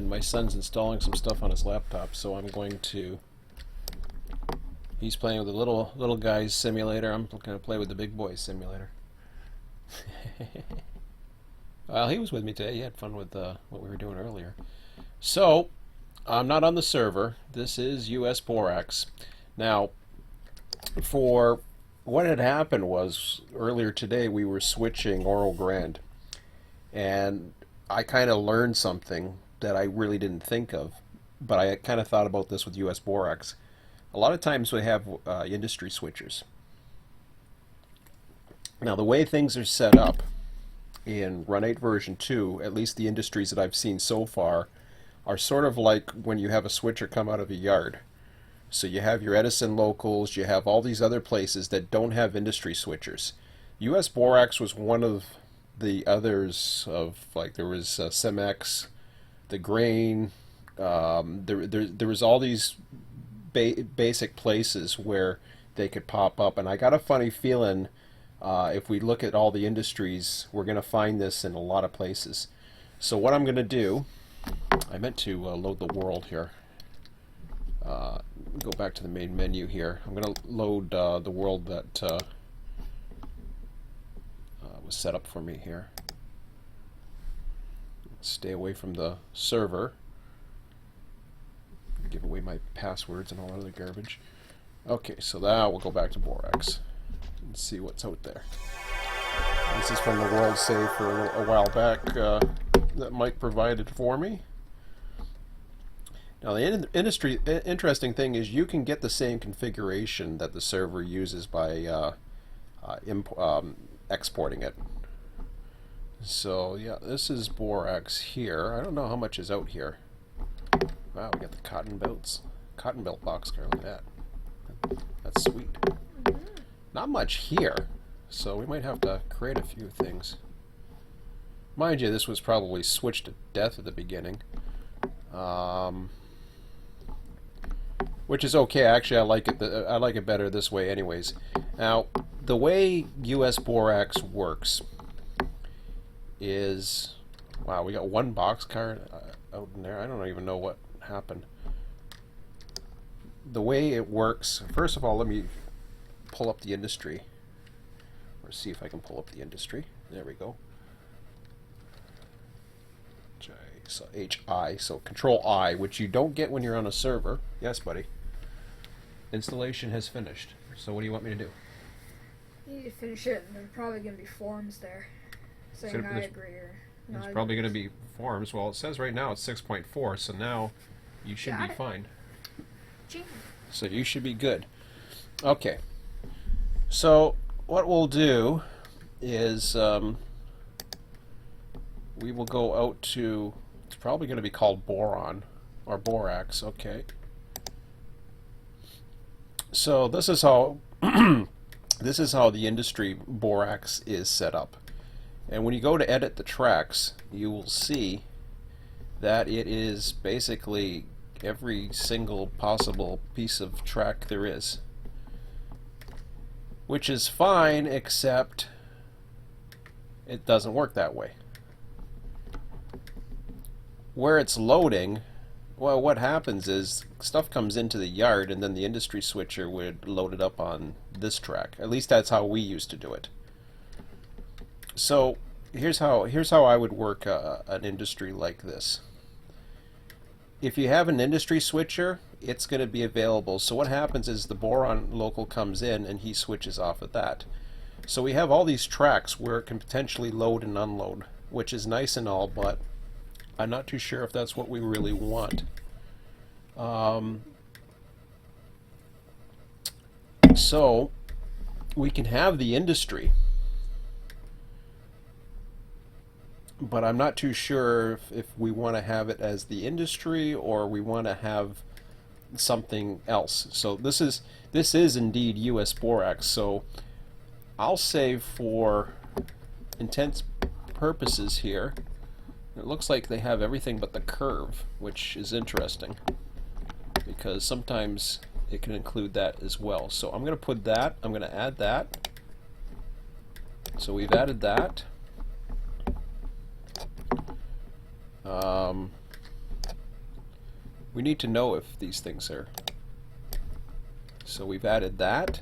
and my son's installing some stuff on his laptop, so I'm going to... He's playing with the little guy's simulator. I'm going to play with the big boy's simulator. Well, he was with me today. He had fun with what we were doing earlier. So, I'm not on the server. This is US Borax. Now, for what had happened was, earlier today we were switching Oro Grande. And I kind of learned something that I really didn't think of. But I kind of thought about this with US Borax. A lot of times we have industry switchers. Now, the way things are set up in Run8 version 2, at least the industries that I've seen so far, are sort of like when you have a switcher come out of a yard. So you have your Edison locals, you have all these other places that don't have industry switchers. US Borax was one of the others of, like, there was Cemex, the Grain, there was all these basic places where they could pop up, and I got a funny feeling if we look at all the industries, we're going to find this in a lot of places. So what I'm going to do, I meant to load the world here. Go back to the main menu here. I'm going to load the world that was set up for me here. Stay away from the server. Give away my passwords and all that other garbage. Okay, so now we'll go back to Borax and see what's out there. This is from the world save for a while back that Mike provided for me. Now, the interesting thing is you can get the same configuration that the server uses by exporting it. So yeah, this is Borax here. I don't know how much is out here. Wow, we got the cotton belt boxcar. Look at that. That's sweet. Not much here, so we might have to create a few things. Mind you, this was probably switched to death at the beginning, which is okay. Actually, I like it. I like it better this way, anyways. Now, the way US Borax works is, wow, we got one boxcar out in there. I don't even know what happened. The way it works, first of all, let me pull up the industry, or see if I can pull up the industry. There we go. So HI, so Control I, which you don't get when you're on a server. Yes, buddy. Installation has finished. So what do you want me to do? You need to finish it, and there's probably going to be forms there saying I agree or no. There's probably going to be forms. Well, it says right now it's 6.4, so now you should be fine. Gee. So you should be good. Okay. So what we'll do is we will go out to, it's probably going to be called Boron or Borax. Okay. So this is how this is how the industry Borax is set up. And when you go to edit the tracks, you will see that it is basically every single possible piece of track there is. Which is fine, except it doesn't work that way. Where it's loading, well, what happens is stuff comes into the yard and then the industry switcher would load it up on this track. At least that's how we used to do it. So here's how I would work an industry like this. If you have an industry switcher, it's going to be available. So what happens is the Boron local comes in and he switches off of that. So we have all these tracks where it can potentially load and unload, which is nice and all, but I'm not too sure if that's what we really want. So we can have the industry, but I'm not too sure if we want to have it as the industry or we want to have something else. So this is indeed US Borax. So I'll say for intents purposes here, it looks like they have everything but the curve, which is interesting because sometimes it can include that as well. So I'm going to put that, I'm going to add that. So we've added that. We need to know if these things are. So we've added that.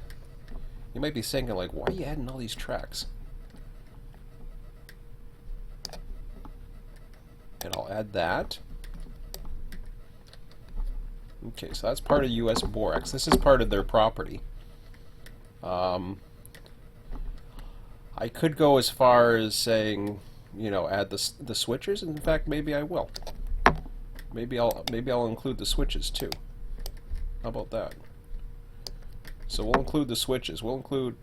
You might be saying, like, why are you adding all these tracks? And I'll add that. Okay, so that's part of US Borax. This is part of their property. I could go as far as saying, you know, add the switches. In fact, maybe I will. Maybe I'll include the switches too. How about that? So we'll include the switches. We'll include.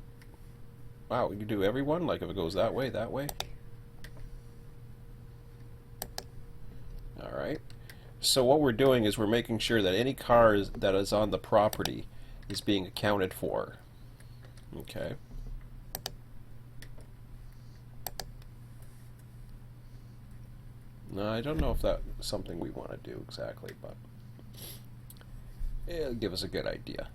Wow, we can do everyone. Like if it goes that way, that way. All right. So what we're doing is we're making sure that any car that is on the property is being accounted for. Okay. No, I don't know if that's something we want to do exactly, but it'll give us a good idea.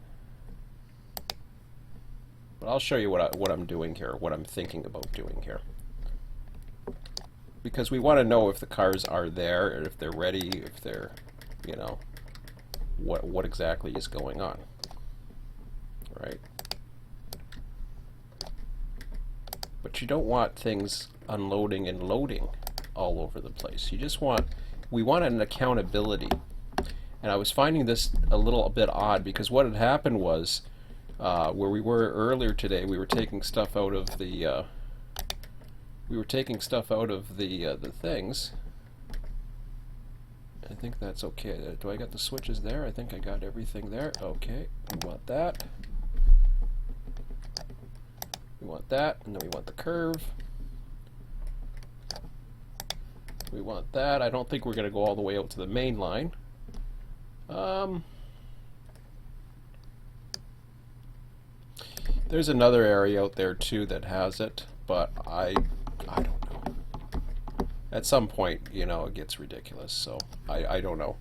But I'll show you what I'm doing here, what I'm thinking about doing here. Because we want to know if the cars are there, or if they're ready, if they're, you know, what exactly is going on, right? But you don't want things unloading and loading all over the place. You just want, we want an accountability. And I was finding this a little bit odd because what had happened was, where we were earlier today, we were taking stuff out of the the things. I think that's okay. Do I got the switches there? I think I got everything there. Okay, we want that. We want that, and then we want the curve. We want that. I don't think we're going to go all the way out to the main line. There's another area out there too that has it, but I don't know. At some point, you know, it gets ridiculous, so I don't know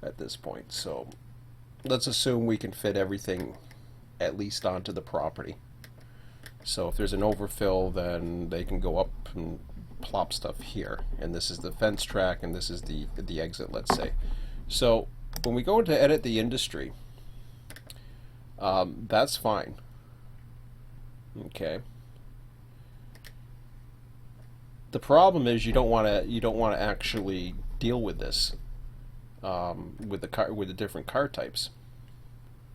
at this point. So let's assume we can fit everything at least onto the property. So if there's an overfill, then they can go up and plop stuff here. And this is the fence track, and this is the exit, let's say. So when we go to edit the industry, that's fine. Okay. The problem is you don't want to actually deal with this with the different car types.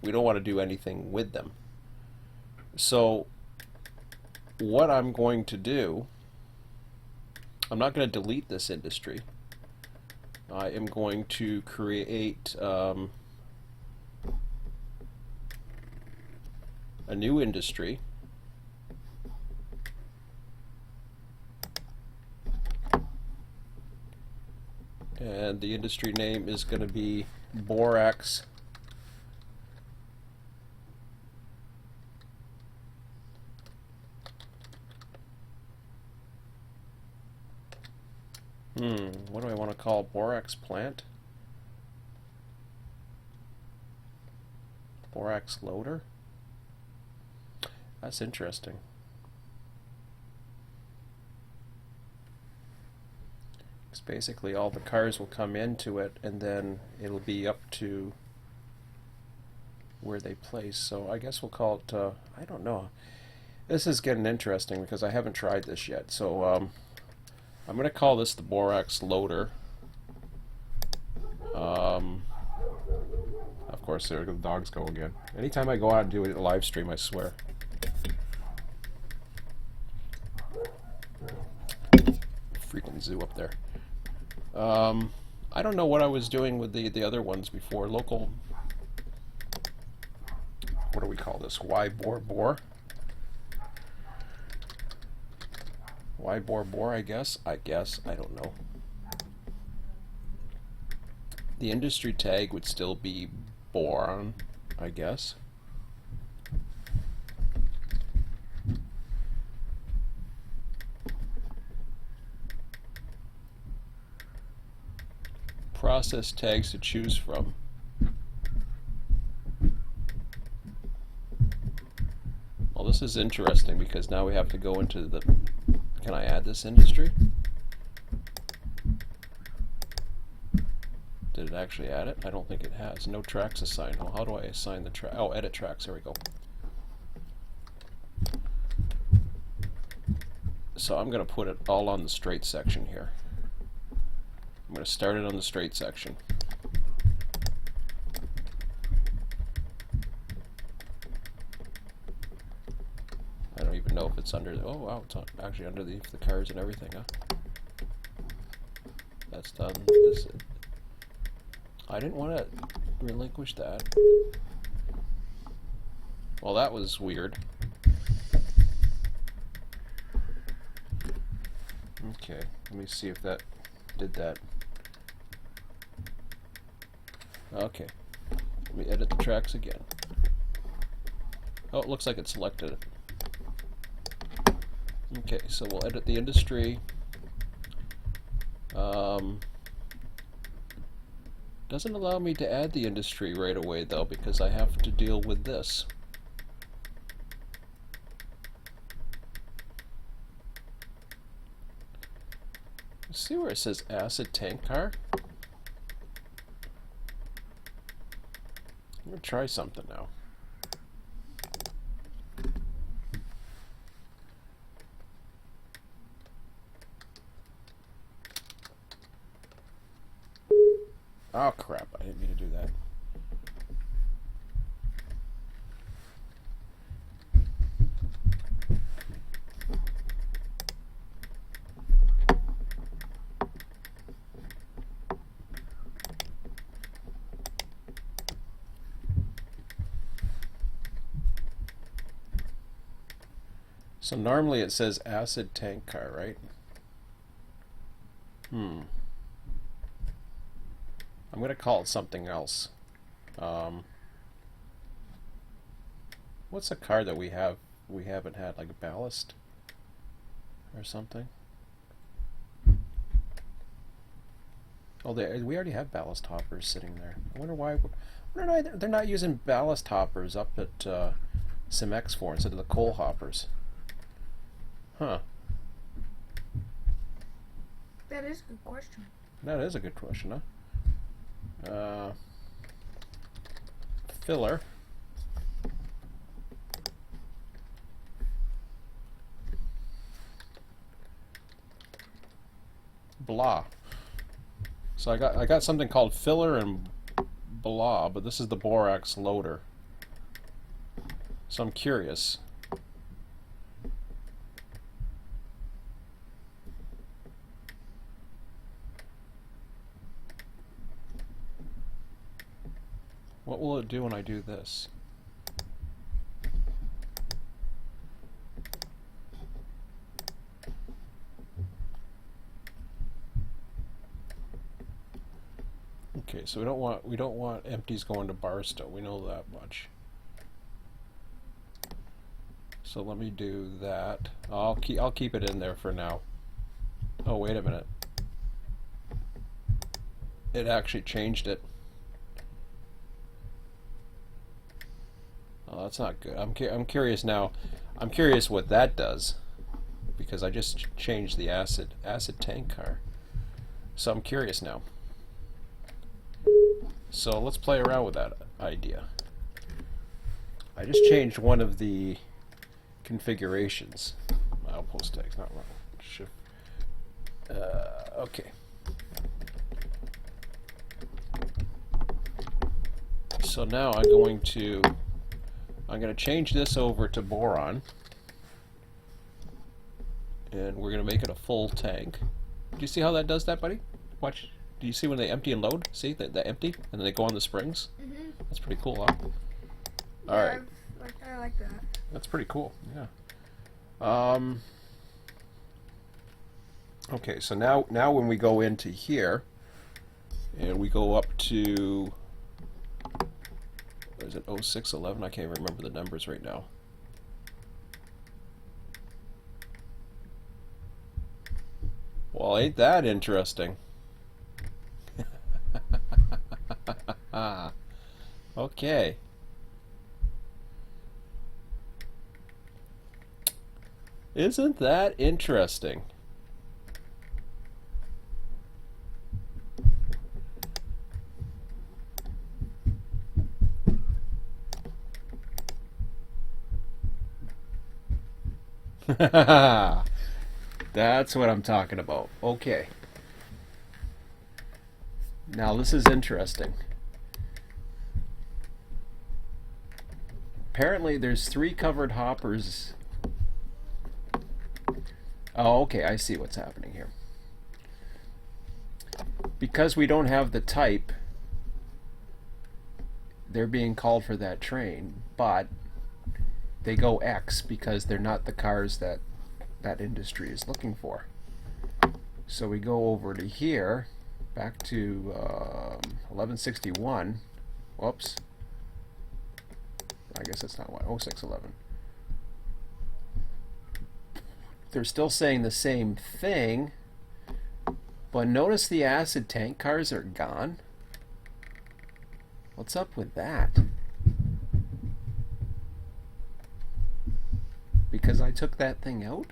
We don't want to do anything with them. So what I'm going to do, I'm not going to delete this industry. I am going to create a new industry. And the industry name is going to be Borax what do I want to call Borax plant? Borax loader? That's interesting. Because basically all the cars will come into it and then it'll be up to where they place. So I guess we'll call it, I don't know. This is getting interesting because I haven't tried this yet. So I'm going to call this the Borax loader. Of course, there the dogs go again. Anytime I go out and do a live stream, I swear. Freaking zoo up there. I don't know what I was doing with the other ones before. Local. What do we call this? Y bore? Y bore, I guess. I don't know. The industry tag would still be boron, I guess. Process tags to choose from. Well, this is interesting because now we have to go into the... Can I add this industry? Did it actually add it? I don't think it has. No tracks assigned. Well, how do I assign the track? Oh, edit tracks. There we go. So I'm going to put it all on the straight section here. I'm going to start it on the straight section. I don't even know if it's under. Oh wow, it's actually underneath the cars and everything, huh? That's done. I didn't want to relinquish that. Well, that was weird. Okay, let me see if that did that. Okay, let me edit the tracks again. Oh, it looks like it selected it. Okay, so we'll edit the industry. Doesn't allow me to add the industry right away though, because I have to deal with this. See where it says acid tank car? I'm gonna try something now. Oh crap, I didn't mean to do that. So normally it says acid tank car, right? I'm going to call it something else. What's a car that we haven't had, like a ballast or something? Oh, we already have ballast hoppers sitting there. I wonder why they're not using ballast hoppers up at Sim-X4 instead of the coal hoppers. Huh. That is a good question. That is a good question, huh? Filler. Blah. So I got something called filler and blah, but this is the borax loader. So I'm curious. What will it do when I do this? Okay, so we don't want empties going to Barstow. We know that much. So let me do that. I'll keep it in there for now. Oh, wait a minute. It actually changed it. Oh, that's not good. I'm curious now. I'm curious what that does, because I just changed the acid tank car. So I'm curious now. So let's play around with that idea. I just changed one of the configurations. Outpost tags, not wrong. Shift. Okay. So now I'm going to change this over to boron, and we're going to make it a full tank. Do you see how that does that, buddy? Watch. Do you see when they empty and load? See that they empty and then they go on the springs? Mm-hmm. That's pretty cool, huh? Yeah, all right. I like that. That's pretty cool. Yeah. Okay, so now when we go into here and we go up to, what is it, 0611? I can't remember the numbers right now. Well, ain't that interesting? Okay. Isn't that interesting? That's what I'm talking about. Okay. Now this is interesting. Apparently there's 3 covered hoppers. Oh, okay, I see what's happening here. Because we don't have the type, they're being called for that train, but they go X because they're not the cars that that industry is looking for. So we go over to here, back to 1161. Whoops. I guess that's not what. 0611. They're still saying the same thing, but notice the acid tank cars are gone. What's up with that? Because I took that thing out?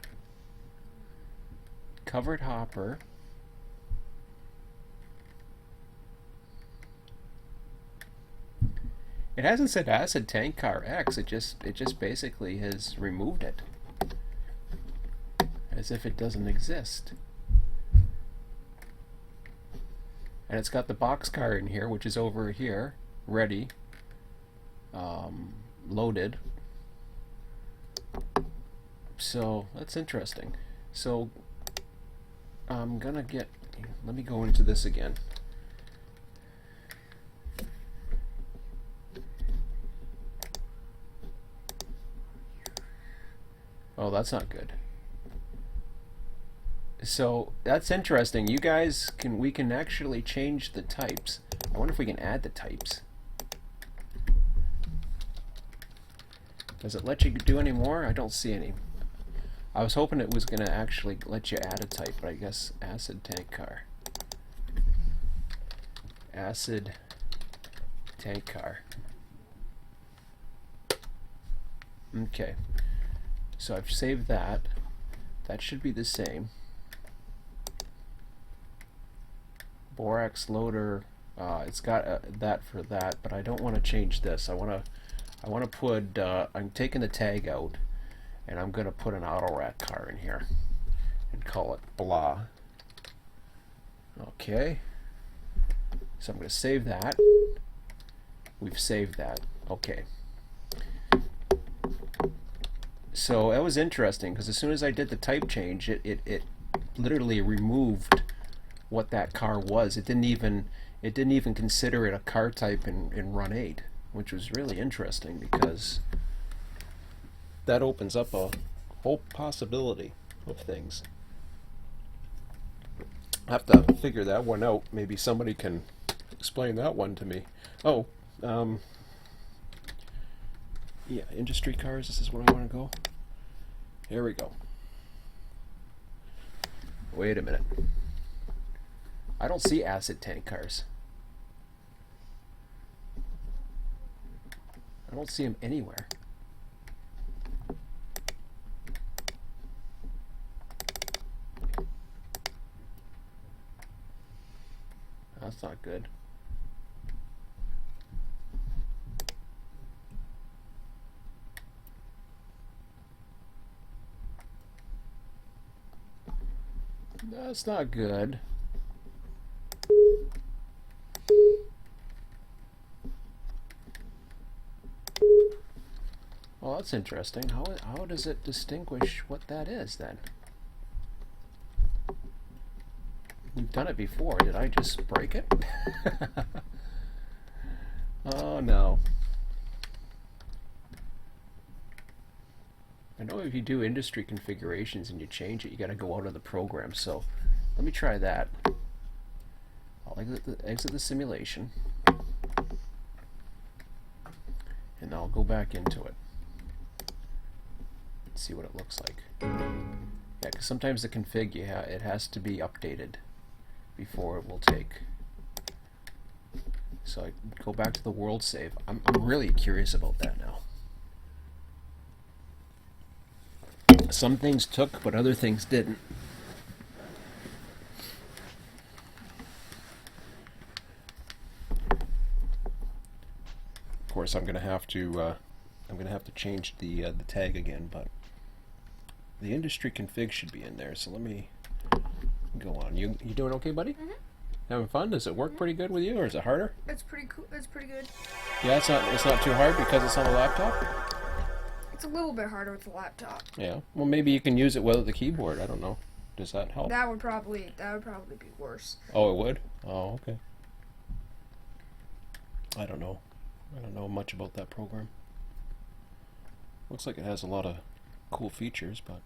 Covered hopper. It hasn't said acid tank car X, it just basically has removed it. As if it doesn't exist. And it's got the box car in here, which is over here, ready, loaded. So that's interesting. So I'm gonna get, let me go into this again. Oh, that's not good. So that's interesting. You guys we can actually change the types. I wonder if we can add the types. Does it let you do any more? I don't see any. I was hoping it was going to actually let you add a type, but I guess acid tank car. Acid tank car. Okay. So I've saved that. That should be the same. Borax loader. It's got that for that, but I don't want to change this. I want to put. I'm taking the tag out, and I'm going to put an auto rat car in here, and call it blah. Okay. So I'm going to save that. We've saved that. Okay. So that was interesting because as soon as I did the type change, it literally removed what that car was. It didn't even consider it a car type in Run8, which was really interesting because that opens up a whole possibility of things. I have to figure that one out. Maybe somebody can explain that one to me. Oh, yeah, industry cars. This is where I want to go. Here we go. Wait a minute. I don't see acid tank cars. I don't see them anywhere. That's not good. That's not good. Well, that's interesting. How does it distinguish what that is then? We've done it before. Did I just break it? Oh no. I know if you do industry configurations and you change it, you got to go out of the program. So let me try that. I'll exit the simulation, and I'll go back into it. See what it looks like. Yeah, because sometimes the config, it has to be updated before it will take. So I go back to the world save. I'm really curious about that now. Some things took, but other things didn't. Of course, I'm gonna have to change the tag again, but The industry config should be in there, so let me go on. You doing okay, buddy? Mm-hmm. Having fun? Does it work pretty good with you, or is it harder? It's pretty cool. It's pretty good. Yeah, it's not too hard because it's on a laptop? It's a little bit harder with the laptop. Yeah. Well, maybe you can use it without the keyboard. I don't know. Does that help? That would probably be worse. Oh, it would? Oh, okay. I don't know. I don't know much about that program. Looks like it has a lot of cool features, but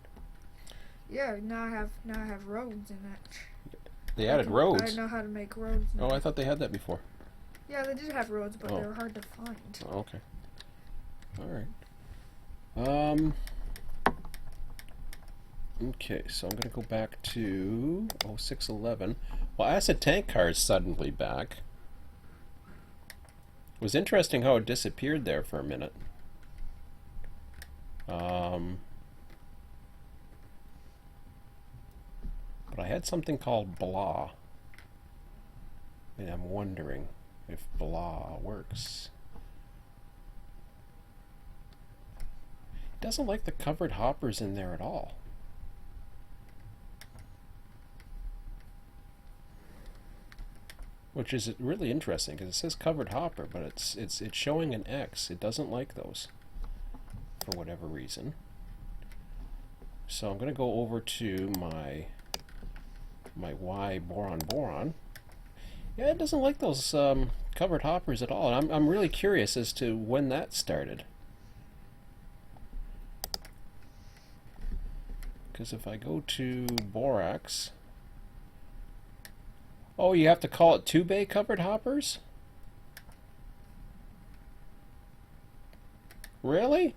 Yeah, now I have roads in it. they added roads. I know how to make roads now. Oh, I thought they had that before. Yeah, they did have roads, but they were hard to find. Oh, okay. All right. Okay, so I'm gonna go back to 0611. Well, Acid Tank Car is suddenly back. It was interesting how it disappeared there for a minute. But I had something called blah, and I'm wondering if blah works. It doesn't like the covered hoppers in there at all. Which is really interesting because it says covered hopper, but it's showing an X. It doesn't like those for whatever reason. So I'm going to go over to my Y boron. Yeah, it doesn't like those covered hoppers at all. And I'm really curious as to when that started. Because if I go to Borax, oh, you have to call it 2-bay covered hoppers? Really?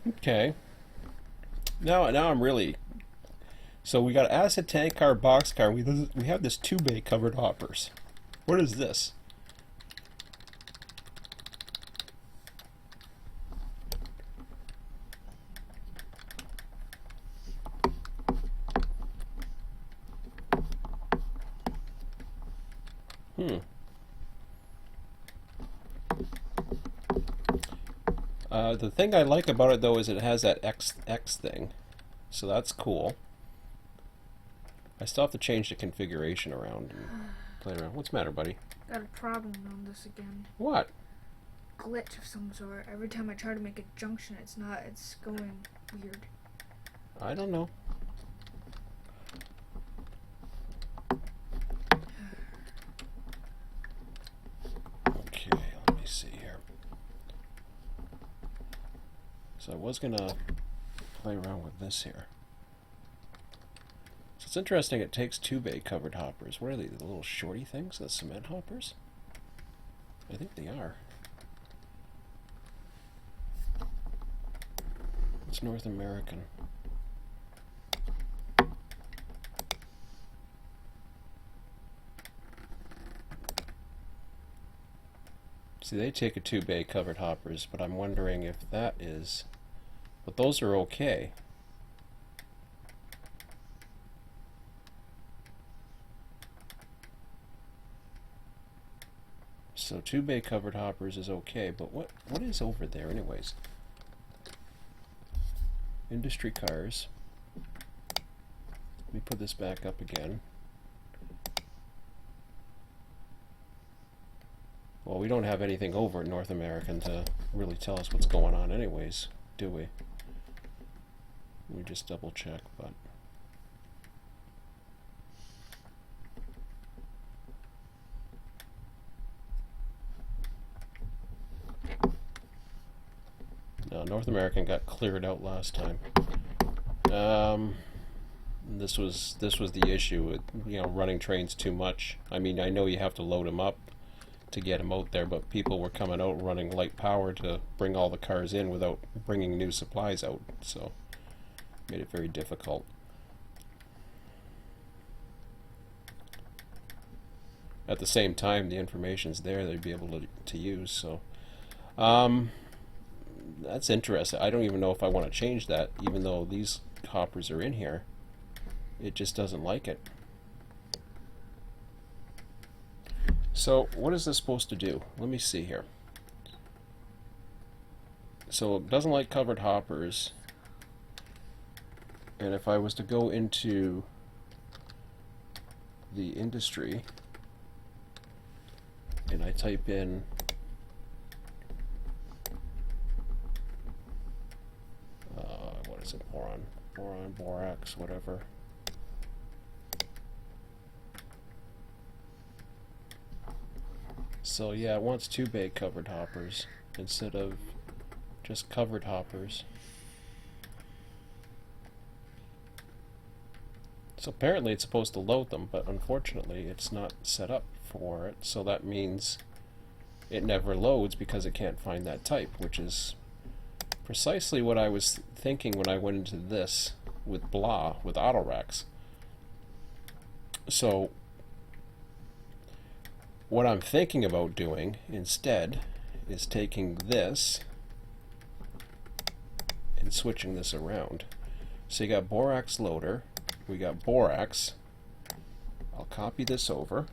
Okay. Now I'm really. So we got acid tank car, box car. We have this 2-bay covered hoppers. What is this? The thing I like about it though is it has that X thing, so that's cool. I still have to change the configuration around and play around. What's the matter, buddy? Got a problem on this again. What? Glitch of some sort. Every time I try to make a junction, it's going weird. I don't know. Okay, let me see here. So I was gonna play around with this here. So it's interesting, it takes 2-bay covered hoppers. What are they, the little shorty things? The cement hoppers? I think they are. It's North American. See, they take a 2-bay covered hoppers, but I'm wondering if that is. But those are okay. So 2-bay covered hoppers is okay, but what is over there anyways? Industry cars. Let me put this back up again. Well, we don't have anything over in North American to really tell us what's going on anyways, do we? Let me just double check, but no, North American got cleared out last time. This was the issue with, running trains too much. I mean, I know you have to load them up to get them out there, but people were coming out running light power to bring all the cars in without bringing new supplies out, so made it very difficult. At the same time, the information's there they'd be able to use, so that's interesting. I don't even know if I want to change that, even though these hoppers are in here. It just doesn't like it. So what is this supposed to do? Let me see here. So it doesn't like covered hoppers. And if I was to go into the industry and I type in what is it, boron, borax, whatever. So yeah, it wants 2-bay covered hoppers instead of just covered hoppers. So apparently it's supposed to load them, but unfortunately it's not set up for it, so that means it never loads because it can't find that type, which is precisely what I was thinking when I went into this with blah, with autoracks. So what I'm thinking about doing instead is taking this and switching this around. So you got borax loader, we got borax. I'll copy this over.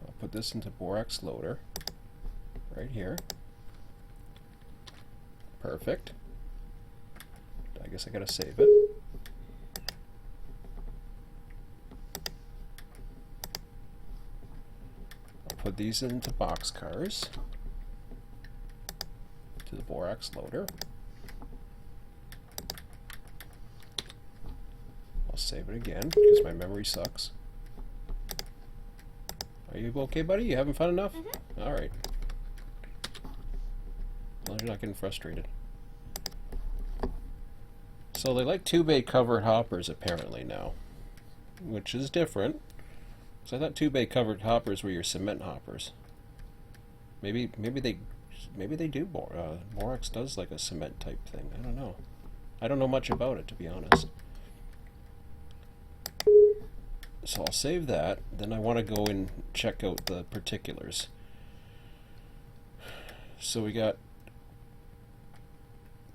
I'll put this into borax loader right here. Perfect. I guess I gotta save it. I'll put these into boxcars to the borax loader. I'll save it again because my memory sucks. Are you okay, buddy? You having fun enough? Mm-hmm. All right. Well, you're not getting frustrated. So they like 2-bay covered hoppers apparently now, which is different. So I thought 2-bay covered hoppers were your cement hoppers. Maybe they do. Borax does like a cement type thing. I don't know. I don't know much about it, to be honest. So I'll save that. Then I want to go and check out the particulars. So we got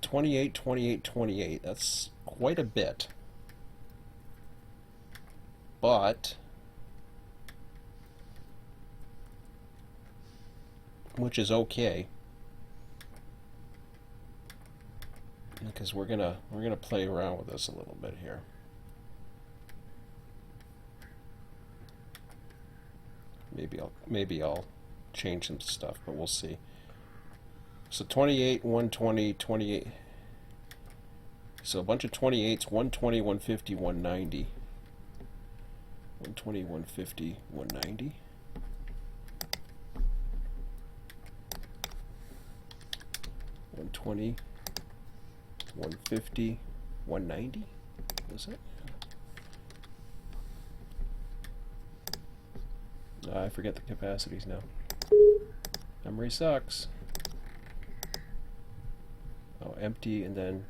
28, 28, 28. That's quite a bit. But which is okay, because we're gonna play around with this a little bit here. Maybe I'll change some stuff, but we'll see. So 28, 120, 28. So a bunch of 28s, 120, 150, 190. 120, 150, 190. 120, 150, 190. Was it? I forget the capacities now. Memory sucks. Oh, empty, and then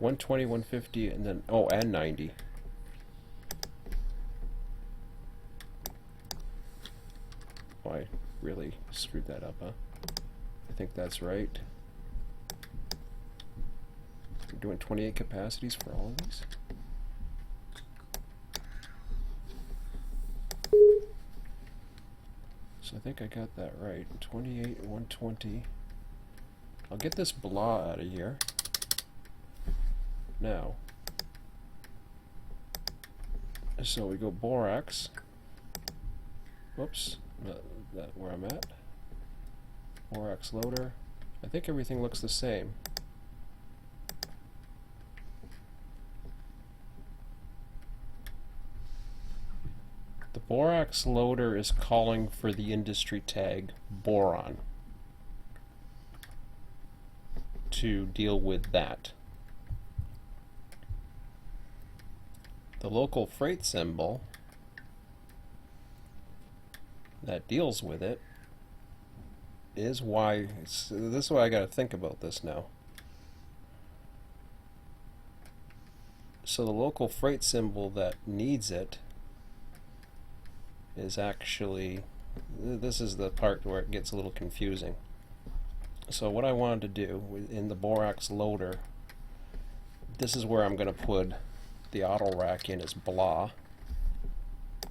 120, 150, and then, oh, and 90. Oh, I really screwed that up, huh? I think that's right. We're doing 28 capacities for all of these? So I think I got that right. 28, 120. I'll get this blah out of here. Now. So we go borax. Whoops. That where I'm at. Borax loader. I think everything looks the same. The borax loader is calling for the industry tag boron to deal with that. The local freight symbol that deals with it is why this is why I gotta think about this now. So the local freight symbol that needs it is actually, this is the part where it gets a little confusing. So what I wanted to do in the borax loader, this is where I'm going to put the auto rack in as blah.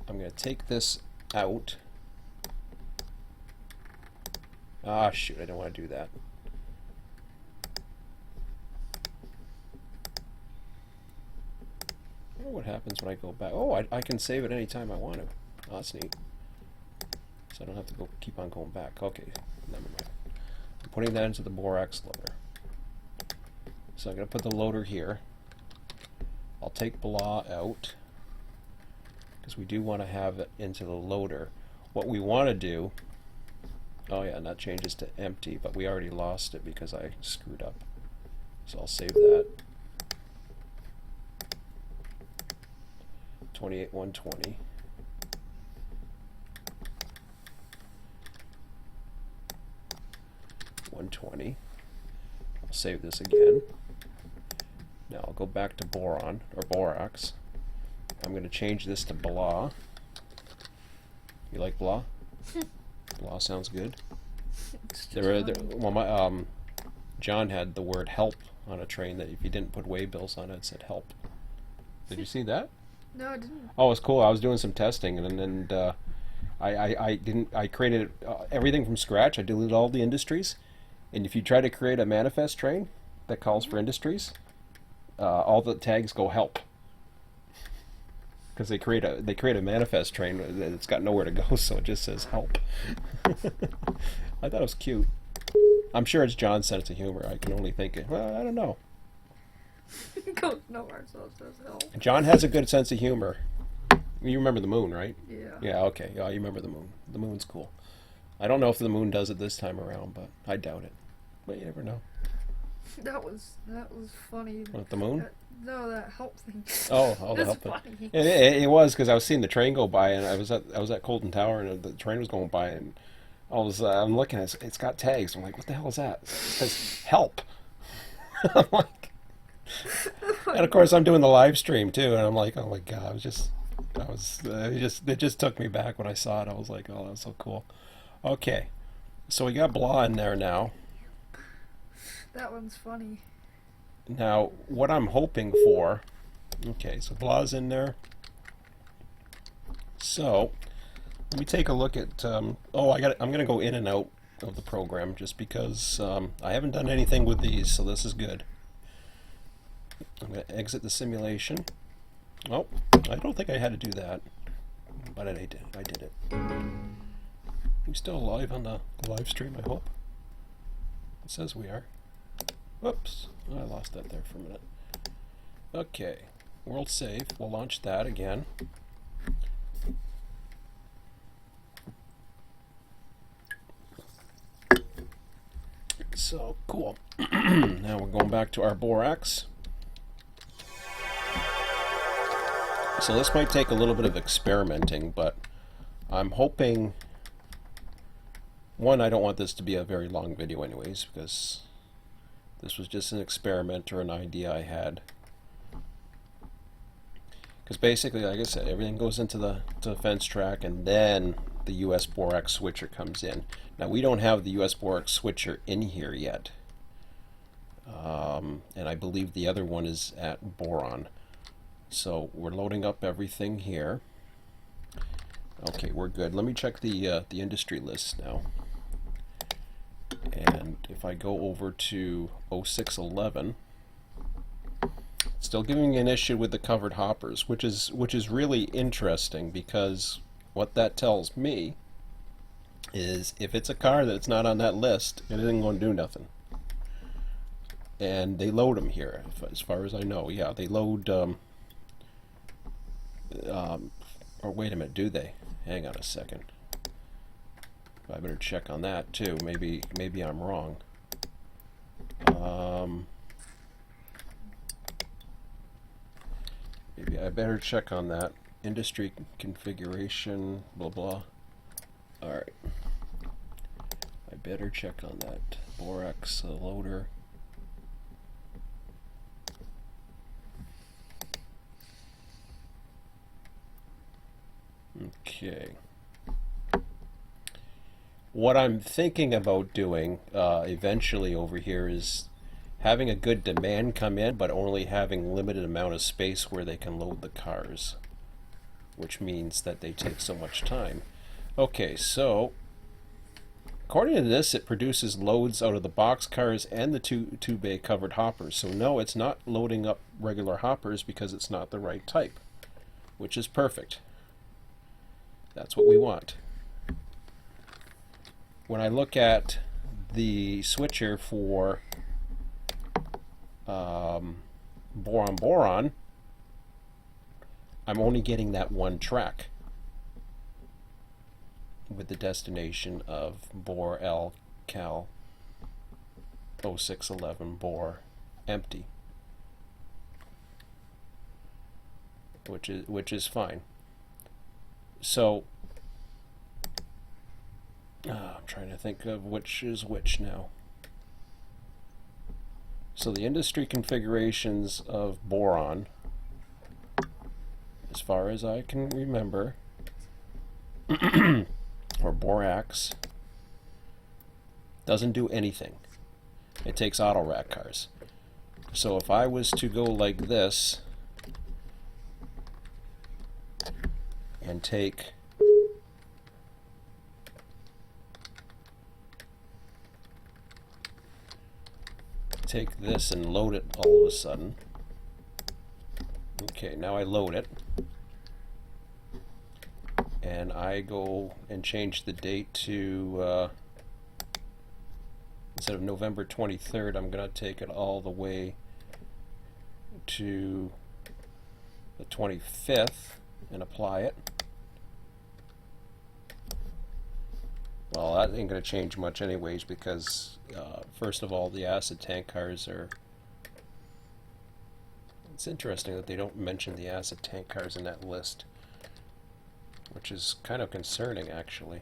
I'm going to take this out Ah, shoot, I don't want to do that. I wonder what happens when I go back. Oh, I can save it anytime I want to. Oh, that's neat. So I don't have to keep on going back. Okay, never mind. I'm putting that into the Borax loader. So I'm going to put the loader here. I'll take blah out, because we do want to have it into the loader. What we want to do, oh yeah, and that changes to empty, but we already lost it because I screwed up. So I'll save that. 28,120. I'll save this again. Now I'll go back to boron, or borax. I'm going to change this to blah. You like blah? Blah sounds good. Well, John had the word help on a train that if you didn't put waybills on it, it said help. Did you see that? No, I didn't. Oh, it was cool. I was doing some testing, and I created everything from scratch. I deleted all the industries, and if you try to create a manifest train that calls for industries, all the tags go help, because they create a manifest train that's got nowhere to go, so it just says help. I thought it was cute. I'm sure it's John's sense of humor. I can only think it. Well, I don't know. Goes nowhere, so it says help. John has a good sense of humor. You remember the moon, right? Yeah. Yeah, okay. Yeah, you remember the moon. The moon's cool. I don't know if the moon does it this time around, but I doubt it. But you never know. That was funny. What, the moon? No, that help thing. Oh, the That's help. funny. It was, because I was seeing the train go by, and I was at Colton Tower, and the train was going by, and I'm looking at it, it's got tags. I'm like, what the hell is that? It says help. I'm like, and of course I'm doing the live stream too, and I'm like, oh my god, it just took me back when I saw it. I was like, oh, that was so cool. Okay, so we got blah in there now. That one's funny. Now, what I'm hoping for, okay, so blah's in there. So let me take a look at. I'm gonna go in and out of the program just because I haven't done anything with these, so this is good. I'm going to exit the simulation. Oh, I don't think I had to do that, but I did. I did it. We still alive on the live stream, I hope. It says we are. Whoops, I lost that there for a minute. Okay, world save. We'll launch that again. So, cool. Now we're going back to our borax. So this might take a little bit of experimenting, but I'm hoping... One, I don't want this to be a very long video anyways, because this was just an experiment or an idea I had. Because basically, like I said, everything goes into the fence track, and then the US Borax switcher comes in. Now, we don't have the US Borax switcher in here yet. And I believe the other one is at boron. So we're loading up everything here. Okay, we're good. Let me check the industry list now. And if I go over to 0611, it's still giving me an issue with the covered hoppers, which is really interesting, because what that tells me is if it's a car that's not on that list, it isn't going to do nothing. And they load them here, as far as I know. Yeah, they load. Or wait a minute, do they? Hang on a second. I better check on that too. Maybe I'm wrong. Maybe I better check on that. Industry configuration, blah blah. Alright. I better check on that. Borax loader. Okay. What I'm thinking about doing eventually over here is having a good demand come in, but only having limited amount of space where they can load the cars, which means that they take so much time. Okay, so According to this, it produces loads out of the box cars and the two bay covered hoppers. So no, it's not loading up regular hoppers because it's not the right type, which is perfect. That's what we want. When I look at the switcher for boron, I'm only getting that one track with the destination of bore L cal 0611 bore empty, which is fine. So I'm trying to think of which is which now. So the industry configurations of boron, as far as I can remember, or borax, doesn't do anything. It takes auto rack cars. So if I was to go like this and take this and load it all of a sudden. Okay, now I load it. And I go and change the date to, instead of November 23rd, I'm going to take it all the way to the 25th and apply it. Well, that ain't going to change much anyways because, first of all, the acid tank cars are... It's interesting that they don't mention the acid tank cars in that list, which is kind of concerning, actually.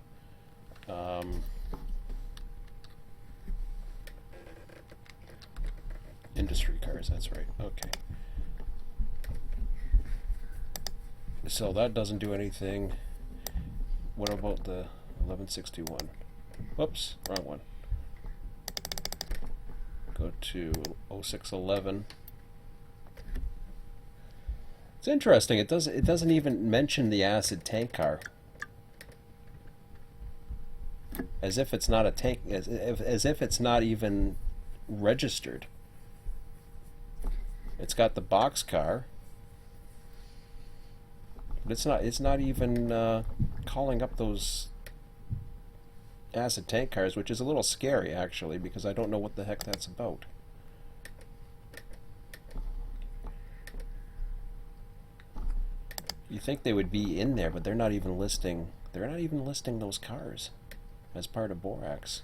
Industry cars, that's right. Okay. So that doesn't do anything. What about the 1161? Whoops, wrong one. Go to 0611. It's interesting. It doesn't even mention the acid tank car, as if it's not a tank, as if it's not even registered. It's got the box car, but it's not even calling up those acid tank cars, which is a little scary actually, because I don't know what the heck that's about. You think they would be in there, but they're not even listing. They're not even listing those cars as part of borax.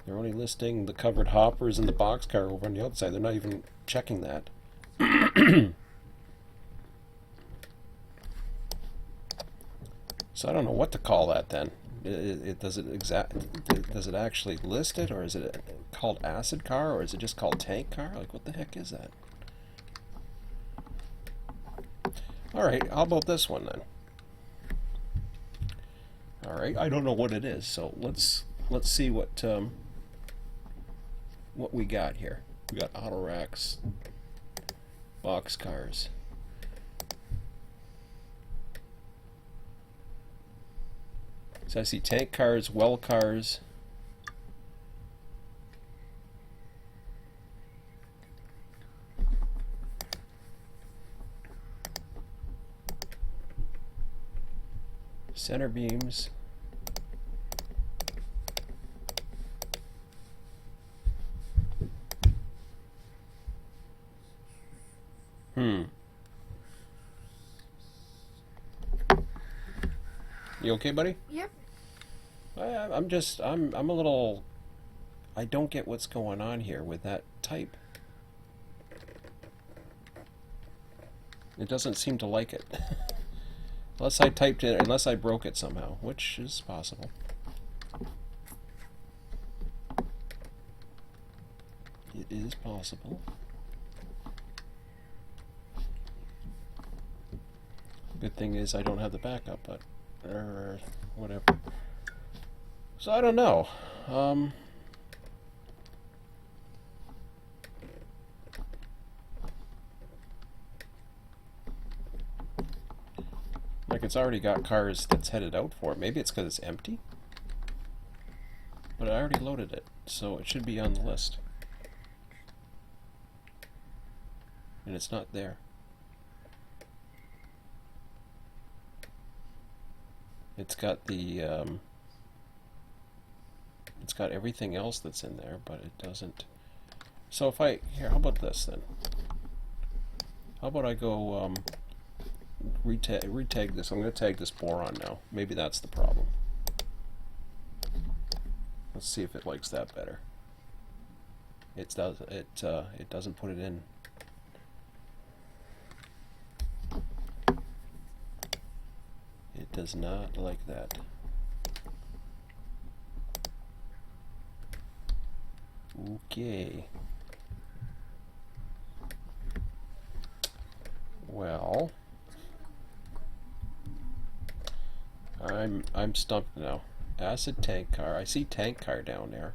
They're only listing the covered hoppers and the box car over on the outside. They're not even checking that. So I don't know what to call that then. Does it actually list it, or is it called acid car, or is it just called tank car? Like, what the heck is that? Alright, how about this one then? Alright, I don't know what it is, so let's see what we got here. We got auto racks, box cars. So I see tank cars, well cars. Center beams. You okay, buddy? Yep. I'm a little... I don't get what's going on here with that type. It doesn't seem to like it. Unless I typed it, unless I broke it somehow, which is possible. It is possible. Good thing is I don't have the backup, but whatever. So I don't know. Like, it's already got cars that's headed out for it. Maybe it's because it's empty. But I already loaded it, so it should be on the list. And it's not there. It's got the it's got everything else that's in there, but it doesn't. So if I here, how about this then? How about I go retag this? I'm going to tag this boron now. Maybe that's the problem. Let's see if it likes that better. It doesn't put it in. It does not like that. Okay. Well, I'm stumped now. Acid tank car. I see tank car down there.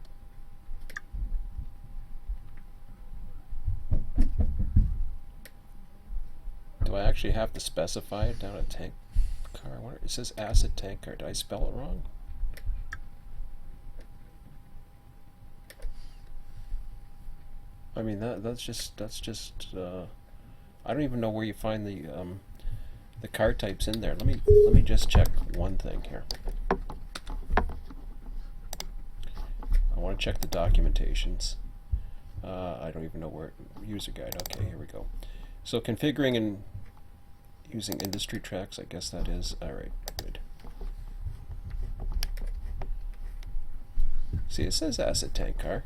Do I actually have to specify it down at tank car? It says acid tank car. Did I spell it wrong? I mean that's just I don't even know where you find the car types in there. Let me just check one thing here. I want to check the documentations. I don't even know where user guide. Okay, here we go. So configuring and using industry tracks, I guess that is all right. Good. See, it says acid tank car.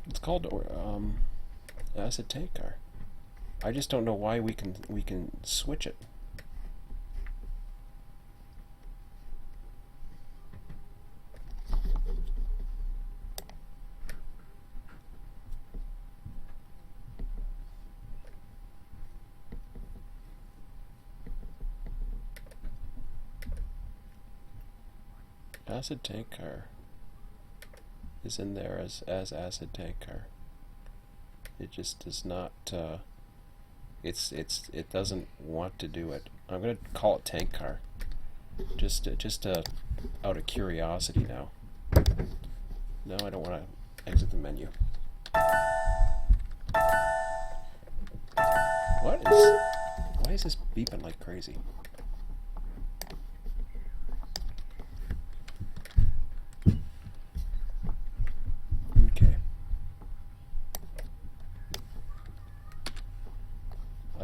It's called acid tank car. I just don't know why we can switch it. Acid tank car is in there as acid tank car. It just does not. It doesn't want to do it. I'm gonna call it tank car. Just out of curiosity now. No, I don't want to exit the menu. Why is this beeping like crazy?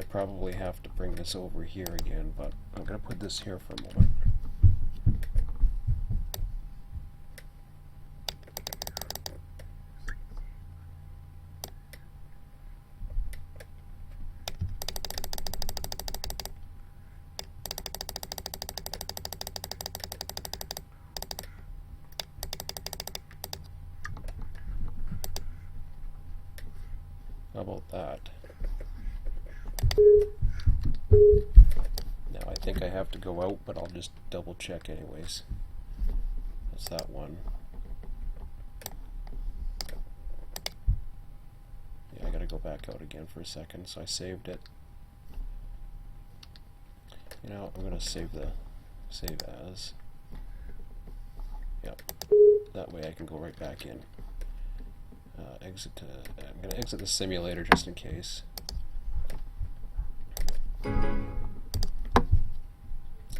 Probably have to bring this over here again, but I'm going to put this here for a moment. How about that? Now I think I have to go out, but I'll just double check anyways. That's that one. Yeah, I gotta go back out again for a second, so I saved it. You know, I'm gonna save as. Yep. That way I can go right back in. I'm gonna exit the simulator just in case.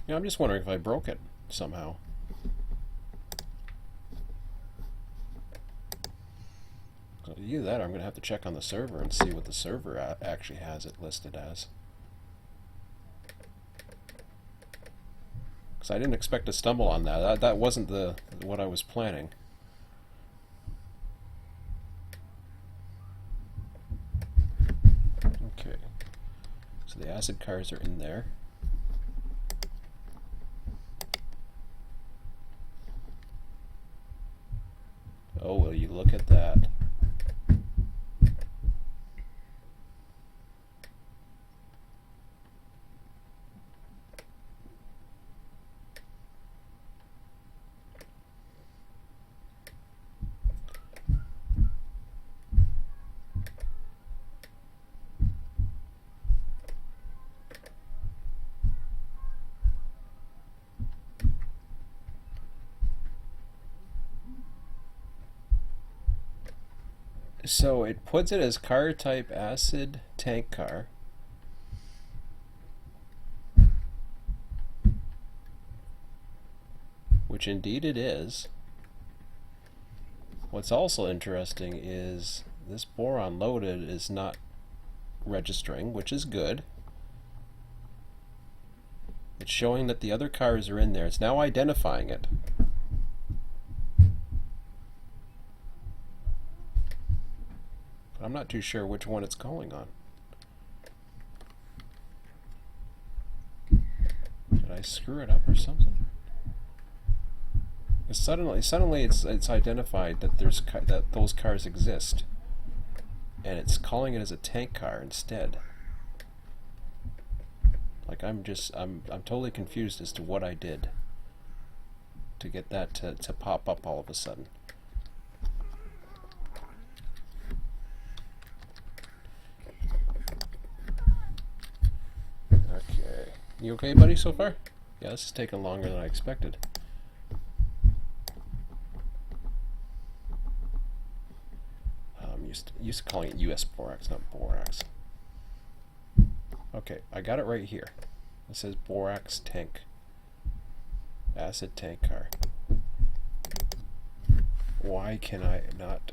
Yeah, I'm just wondering if I broke it somehow. So either that or I'm going to have to check on the server and see what the server actually has it listed as. Because I didn't expect to stumble on that. That wasn't what I was planning. Okay. So the acid cars are in there. Oh, will you look at that? So it puts it as car type acid tank car. Which indeed it is. What's also interesting is this boron loaded is not registering, which is good. It's showing that the other cars are in there. It's now identifying it. But I'm not too sure which one it's calling on. Did I screw it up or something? Suddenly it's identified that that those cars exist, and it's calling it as a tank car instead. Like I'm totally confused as to what I did to get that to pop up all of a sudden. Okay. You okay, buddy, so far? Yeah, this is taking longer than I expected. Used to calling it US Borax, not Borax. Okay, I got it right here. It says Borax tank. Acid tank car. Why can I not?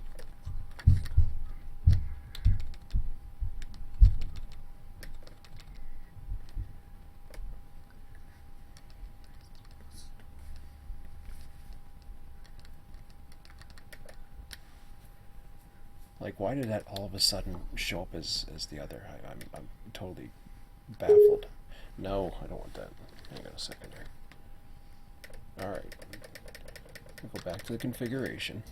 Like, why did that all of a sudden show up as the other? I'm totally baffled. No, I don't want that. Hang on a second here. Alright. We'll go back to the configuration.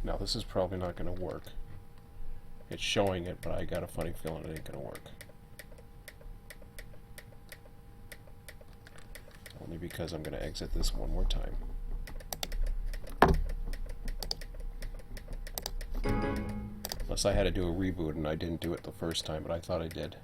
Now this is probably not going to work. It's showing it, but I got a funny feeling it ain't going to work. Only because I'm going to exit this one more time. Unless I had to do a reboot and I didn't do it the first time, but I thought I did.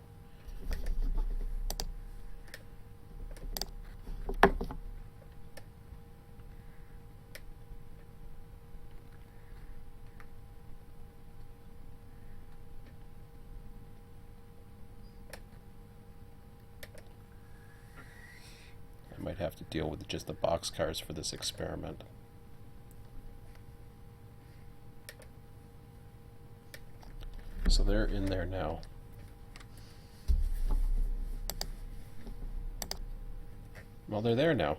I might have to deal with just the box cars for this experiment. So they're in there now. Well, they're there now.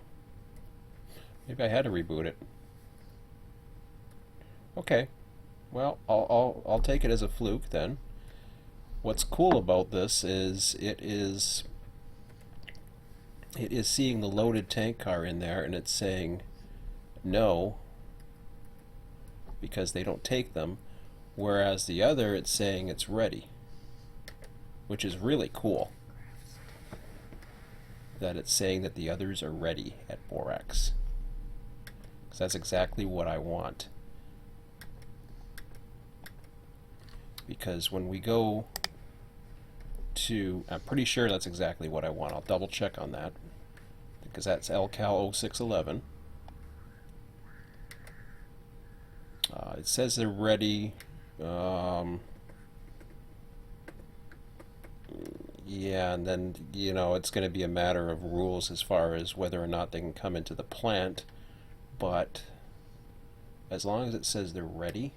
Maybe I had to reboot it. Okay. Well, I'll take it as a fluke then. What's cool about this is it is seeing the loaded tank car in there, and it's saying no because they don't take them, whereas the other, it's saying it's ready, which is really cool that it's saying that the others are ready at Borax, because that's exactly what I want. Because when we go to, I'm pretty sure that's exactly what I want. I'll double check on that, because that's LCal 0611. It says they're ready. Yeah, and then, you know, it's going to be a matter of rules as far as whether or not they can come into the plant, but as long as it says they're ready,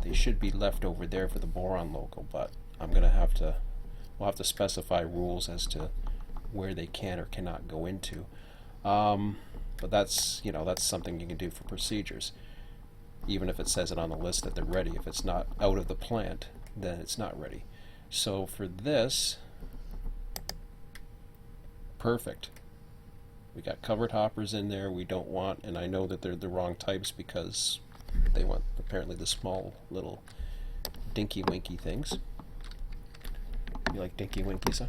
they should be left over there for the boron local. But I'm going to have to, we'll have to specify rules as to where they can or cannot go into. But that's, you know, that's something you can do for procedures. Even if it says it on the list that they're ready, if it's not out of the plant, then it's not ready. So for this, perfect. We got covered hoppers in there we don't want, and I know that they're the wrong types because they want apparently the small little dinky winky things. You like dinky winkies, huh?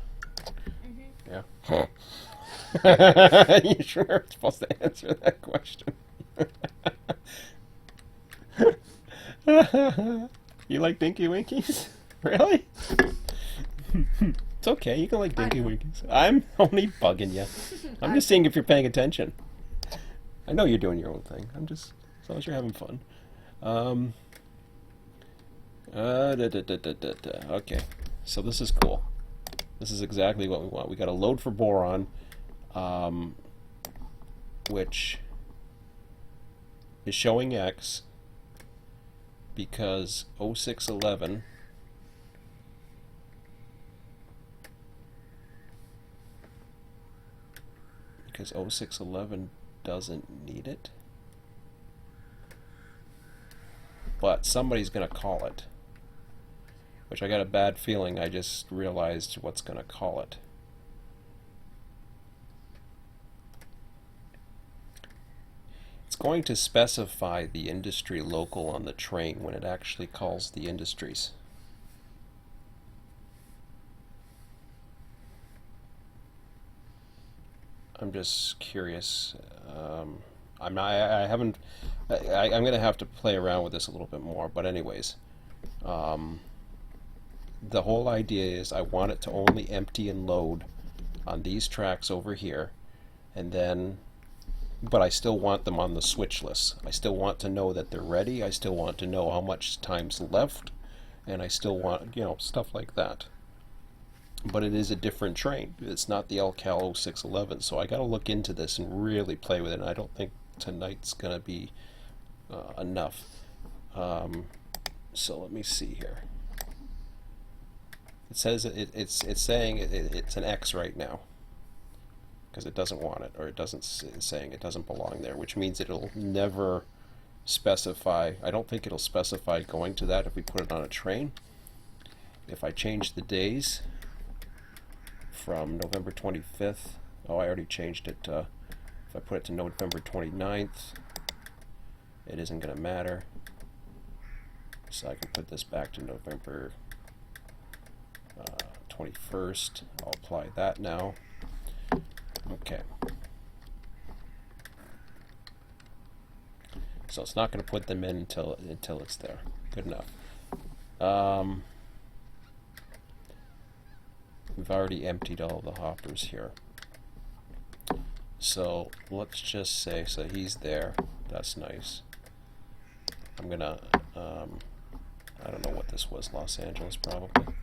Yeah. You sure are supposed to answer that question? You like Dinky Winkies? Really? It's okay. You can like I Dinky know. Winkies. I'm only bugging you. I'm just seeing if you're paying attention. I know you're doing your own thing. I'm just, as long as you're having fun. Okay. So this is cool. This is exactly what we want. We got a load for boron, which is showing X because 0611 because 0611 doesn't need it. But somebody's going to call it. Which I got a bad feeling I just realized what's going to call it. It's going to specify the industry local on the train when it actually calls the industries. I'm just curious. I'm not. I haven't. I'm going to have to play around with this a little bit more. But anyways, the whole idea is I want it to only empty and load on these tracks over here, and then. But I still want them on the switch list. I still want to know that they're ready. I still want to know how much time's left, and I still want, stuff like that. But it is a different train. It's not the LCal 0611, so I got to look into this and really play with it. And I don't think tonight's going to be enough. So let me see here. It says it's saying it's an X right now because it doesn't want it, or it doesn't, it's saying it doesn't belong there, which means it'll never specify. I don't think it'll specify going to that if we put it on a train. If I change the days from November 25th, oh, I already changed it. If I put it to November 29th, it isn't going to matter. So I can put this back to November 21st. I'll apply that now. Okay. So it's not going to put them in until it's there. Good enough. We've already emptied all the hoppers here. So let's just say, so he's there. That's nice. I'm gonna, I don't know what this was, Los Angeles probably.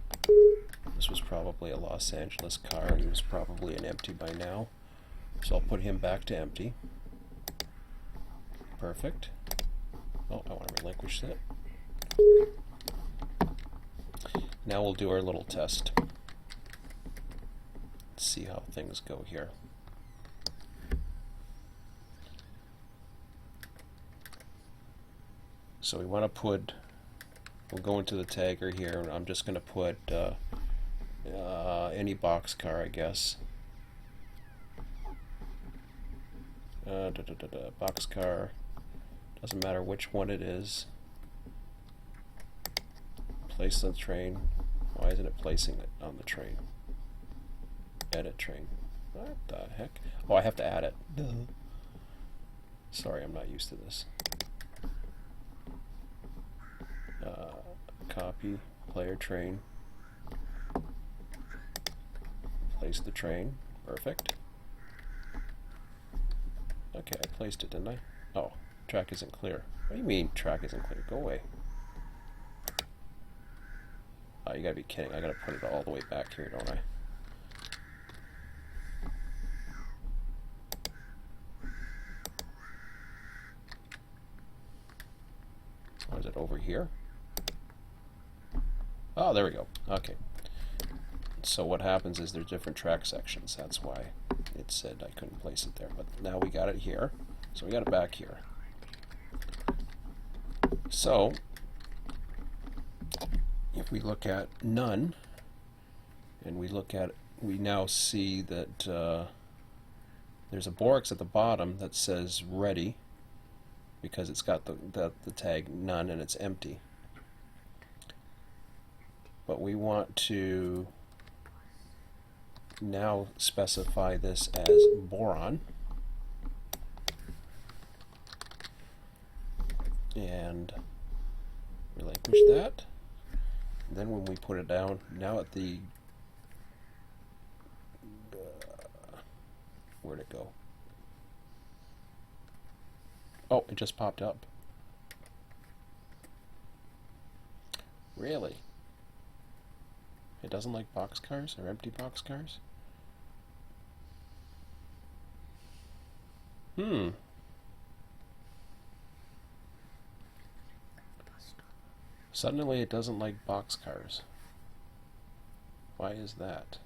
This was probably a Los Angeles car. He was probably an empty by now. So I'll put him back to empty. Perfect. Oh, I want to relinquish that. Now we'll do our little test. Let's see how things go here. So we want to put, we'll go into the tagger here, and I'm just going to put any box car, I guess. Box car, doesn't matter which one it is. Place on the train. Why isn't it placing it on the train? Edit train. What the heck? Oh, I have to add it. Duh. Sorry, I'm not used to this. Copy, player train. Place the train. Perfect. Okay, I placed it, didn't I? Oh, track isn't clear. What do you mean track isn't clear? Go away. Oh, you gotta be kidding. I gotta put it all the way back here, don't I? Or is it over here? Oh, there we go. Okay. So what happens is there's different track sections. That's why it said I couldn't place it there. But now we got it here. So we got it back here. So if we look at none, and we look at, we now see that there's a Borax at the bottom that says ready, because it's got the tag none and it's empty. But we want to now specify this as boron. And relinquish that. And then when we put it down, now at the where'd it go? Oh, it just popped up. Really? It doesn't like boxcars or empty boxcars? Suddenly it doesn't like boxcars. Why is that?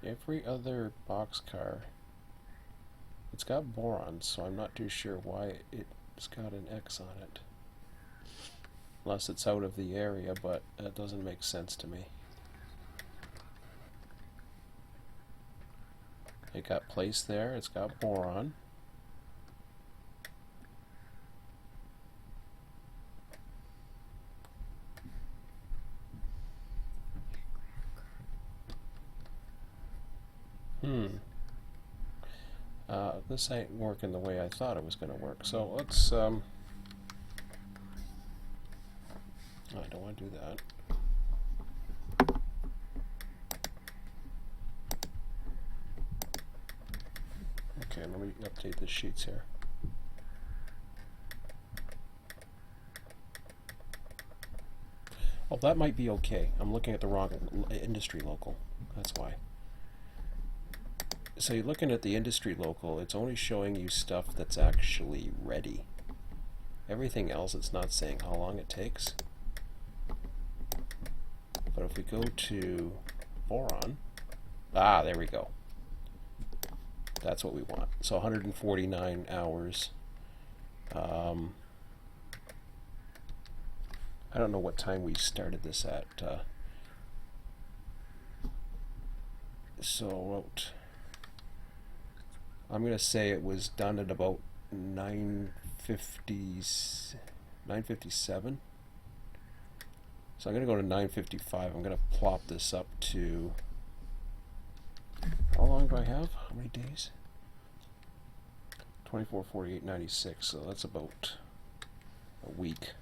Every other boxcar, it's got boron, so I'm not too sure why it's got an X on it. Unless it's out of the area, but that doesn't make sense to me. It got placed there, it's got boron. This ain't working the way I thought it was going to work. So let's, I don't want to do that. Okay, let me update the sheets here. Oh, that might be okay. I'm looking at the wrong industry local. That's why. So you're looking at the industry local, it's only showing you stuff that's actually ready. Everything else, it's not saying how long it takes. But if we go to boron, there we go. That's what we want. So 149 hours. I don't know what time we started this at. I'm going to say it was done at about 9:57. So I'm going to go to 9:55. I'm going to plop this up to, how long do I have? How many days? 24, 48, 96. So that's about a week.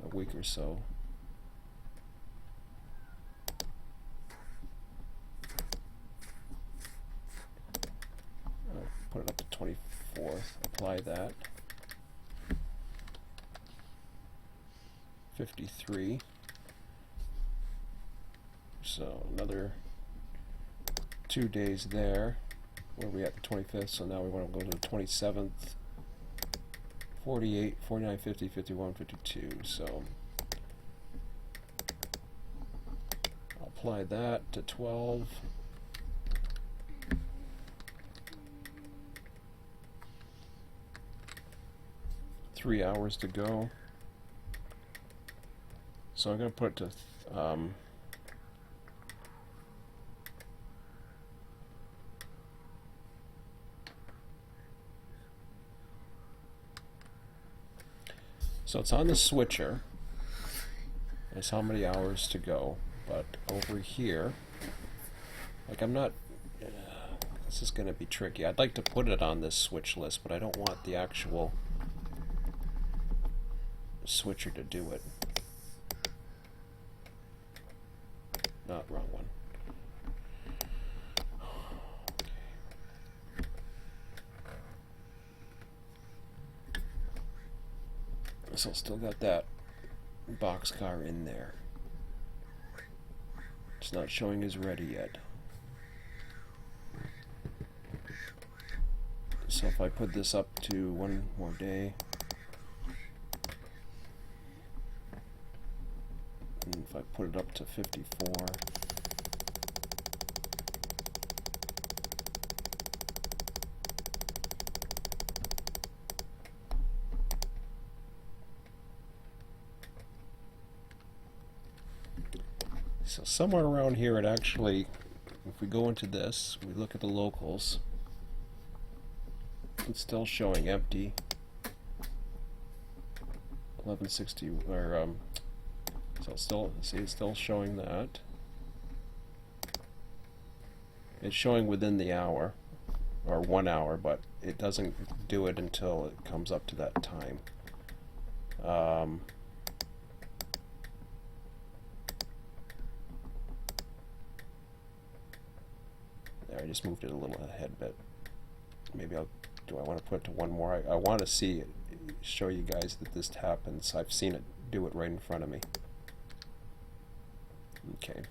A week or so. Put it up to 24th, apply that. 53. So another 2 days there. Where are we at? The 25th, so now we want to go to the 27th. 48, 49, 50, 51, 52. So I'll apply that to 12. 3 hours to go. So I'm going to put it to so it's on the switcher. That's how many hours to go. But over here, like I'm not, this is going to be tricky. I'd like to put it on this switch list, but I don't want the actual switcher to do it. Not wrong one. So still got that boxcar in there. It's not showing as ready yet. So if I put this up to one more day, and if I put it up to 54, so somewhere around here it actually, if we go into this, we look at the locals, it's still showing empty. 1160 or so still see it's still showing that. It's showing within the hour or 1 hour, but it doesn't do it until it comes up to that time. There, I just moved it a little ahead, but maybe do I want to put it to one more? I want to see it, show you guys that this happens. I've seen it do it right in front of me. Okay.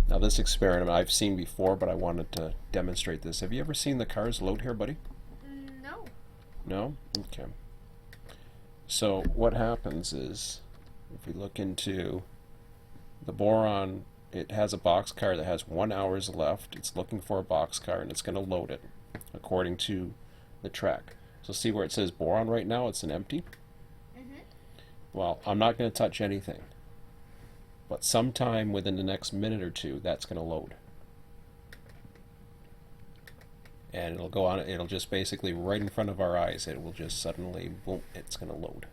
Now this experiment I've seen before, but I wanted to demonstrate this. Have you ever seen the cars load here, buddy? No. No? Okay. So what happens is, if we look into the boron, it has a boxcar that has 1 hour left. It's looking for a boxcar and it's going to load it according to the track. So see where it says boron right now? It's an empty. Well, I'm not going to touch anything. But sometime within the next minute or two, that's going to load. And it'll go on, it'll just basically right in front of our eyes, it will just suddenly, boom, it's going to load.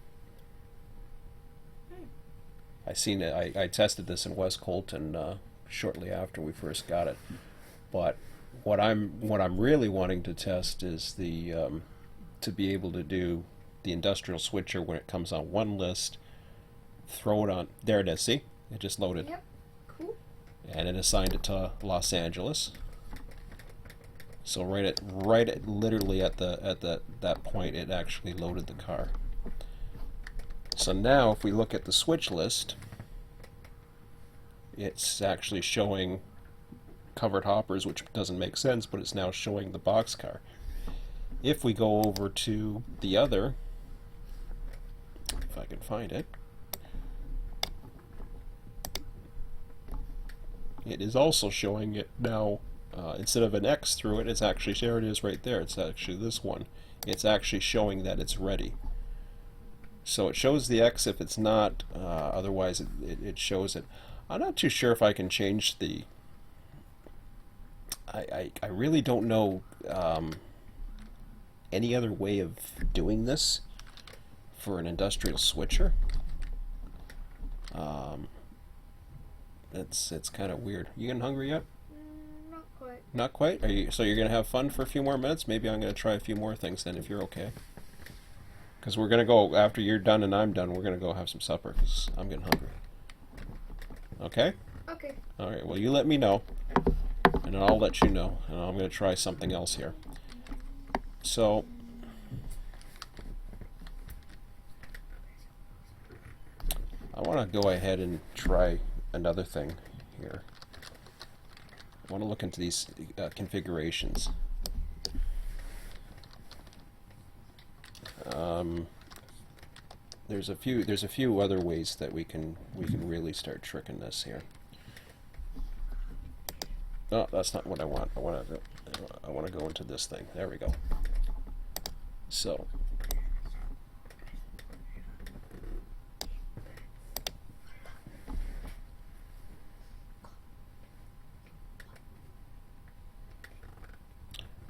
I seen it, I tested this in West Colton shortly after we first got it. But what I'm really wanting to test is the to be able to do the industrial switcher when it comes on one list, throw it on, there it is, see? It just loaded. Yep. Cool. And it assigned it to Los Angeles. So right at literally at that point, it actually loaded the car. So now if we look at the switch list, it's actually showing covered hoppers, which doesn't make sense, but it's now showing the boxcar. If we go over to the other, if I can find it, it is also showing it now. Instead of an X through it, it's actually, there it is right there. It's actually this one. It's actually showing that it's ready. So it shows the X if it's not, otherwise it shows it. I'm not too sure if I can change the, I really don't know any other way of doing this for an industrial switcher. It's kind of weird. You getting hungry yet? Not quite. Not quite? Are you? So you're gonna have fun for a few more minutes? Maybe I'm gonna try a few more things then, if you're okay. Because we're gonna go after you're done and I'm done. We're gonna go have some supper because I'm getting hungry. Okay? Okay. All right. Well, you let me know, and then I'll let you know, and I'm gonna try something else here. So. I want to go ahead and try another thing here. I want to look into these configurations. There's a few other ways that we can really start tricking this here. No, that's not what I want. I want to go into this thing. There we go. So.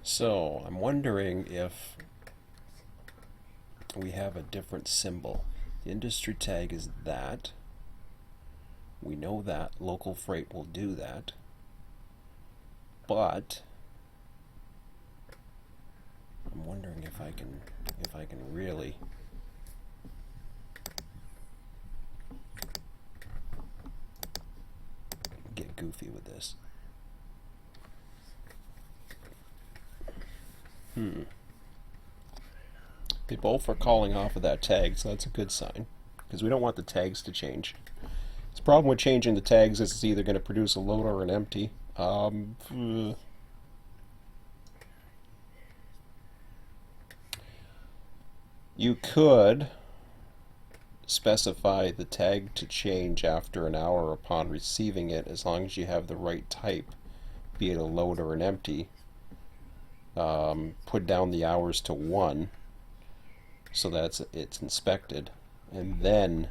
So, I'm wondering if we have a different symbol. The industry tag is that. We know that local freight will do that. But I'm wondering if I can really get goofy with this. They both are calling off of that tag, so that's a good sign, because we don't want the tags to change. The problem with changing the tags is it's either going to produce a load or an empty. You could specify the tag to change after an hour upon receiving it, as long as you have the right type, be it a load or an empty. Put down the hours to 1 so that it's inspected, and then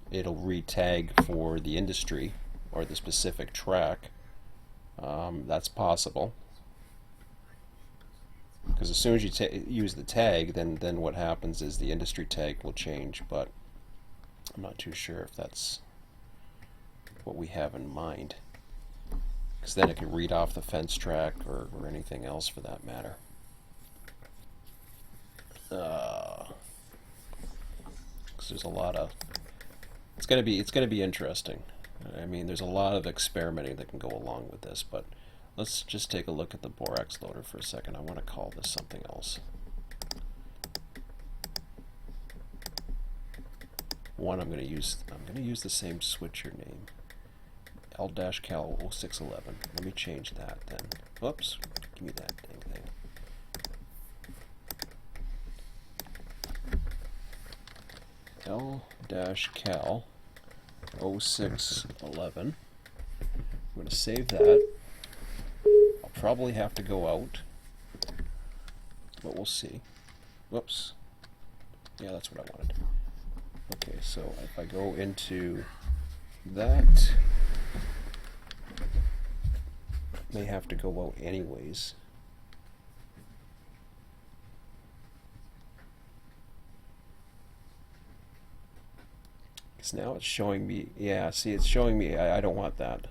it'll re-tag for the industry or the specific track. That's possible. Because as soon as you use the tag, then what happens is the industry tag will change, but I'm not too sure if that's what we have in mind. Because then it can read off the fence track or anything else for that matter. Because there's a lot of... It's gonna be interesting. I mean, there's a lot of experimenting that can go along with this, but let's just take a look at the Borax loader for a second. I want to call this something else. I'm going to use the same switcher name. L-Cal 0611. Let me change that then. Whoops. Give me that dang thing. L-Cal 0611. I'm going to save that. I'll probably have to go out, but we'll see. Whoops. Yeah, that's what I wanted. Okay, so if I go into that, may have to go out anyways. Because now it's showing me, yeah, see, it's showing me, I don't want that.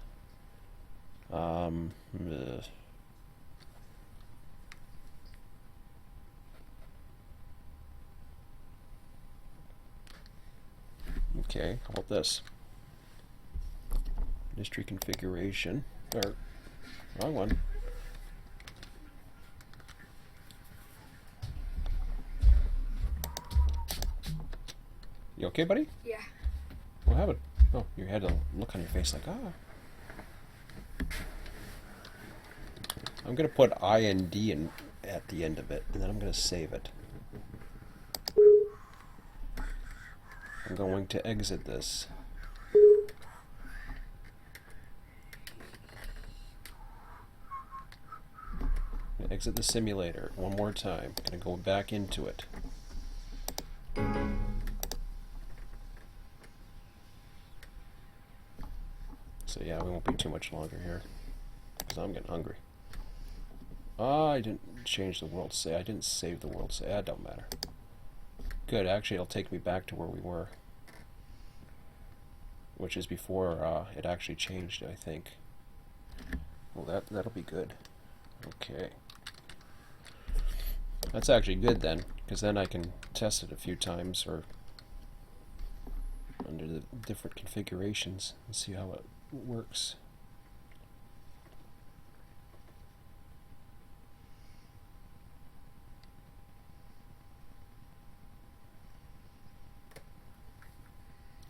Okay, how about this? Industry configuration, or wrong one. You okay, buddy? Yeah. What happened? Oh, you had a look on your face like, ah. I'm going to put IND in at the end of it, and then I'm going to save it. I'm going to exit this. Exit the simulator one more time. I'm going to go back into it. So yeah, we won't be too much longer here, because I'm getting hungry. I didn't change the world save. I didn't save the world save. That don't matter. Good, actually it'll take me back to where we were, which is before it actually changed, I think. Well, that'll be good. Okay. That's actually good then, because then I can test it a few times or under the different configurations and see how it works.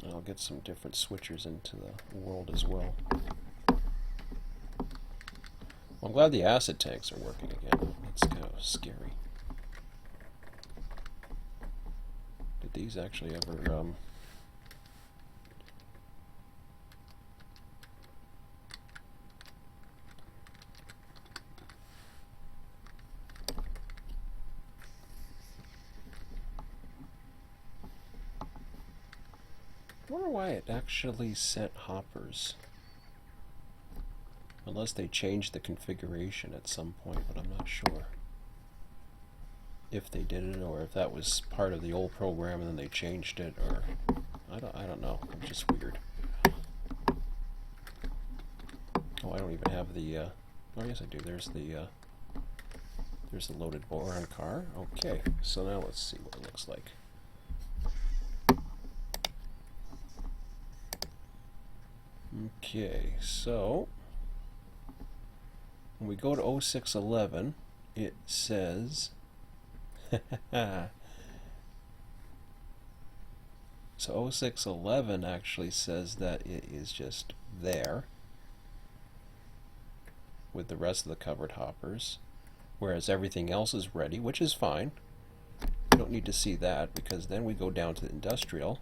And I'll get some different switchers into the world as well. I'm glad the acid tanks are working again. It's kind of scary. Did these actually ever I wonder why it actually sent hoppers. Unless they changed the configuration at some point, but I'm not sure if they did it or if that was part of the old program and then they changed it, or I don't know. It's just weird. Oh, I don't even have the oh yes I do. There's the loaded boron car. Okay, so now let's see what it looks like. Okay, so when we go to 0611, it says so 0611 actually says that it is just there with the rest of the covered hoppers, whereas everything else is ready, which is fine. We don't need to see that, because then we go down to the industrial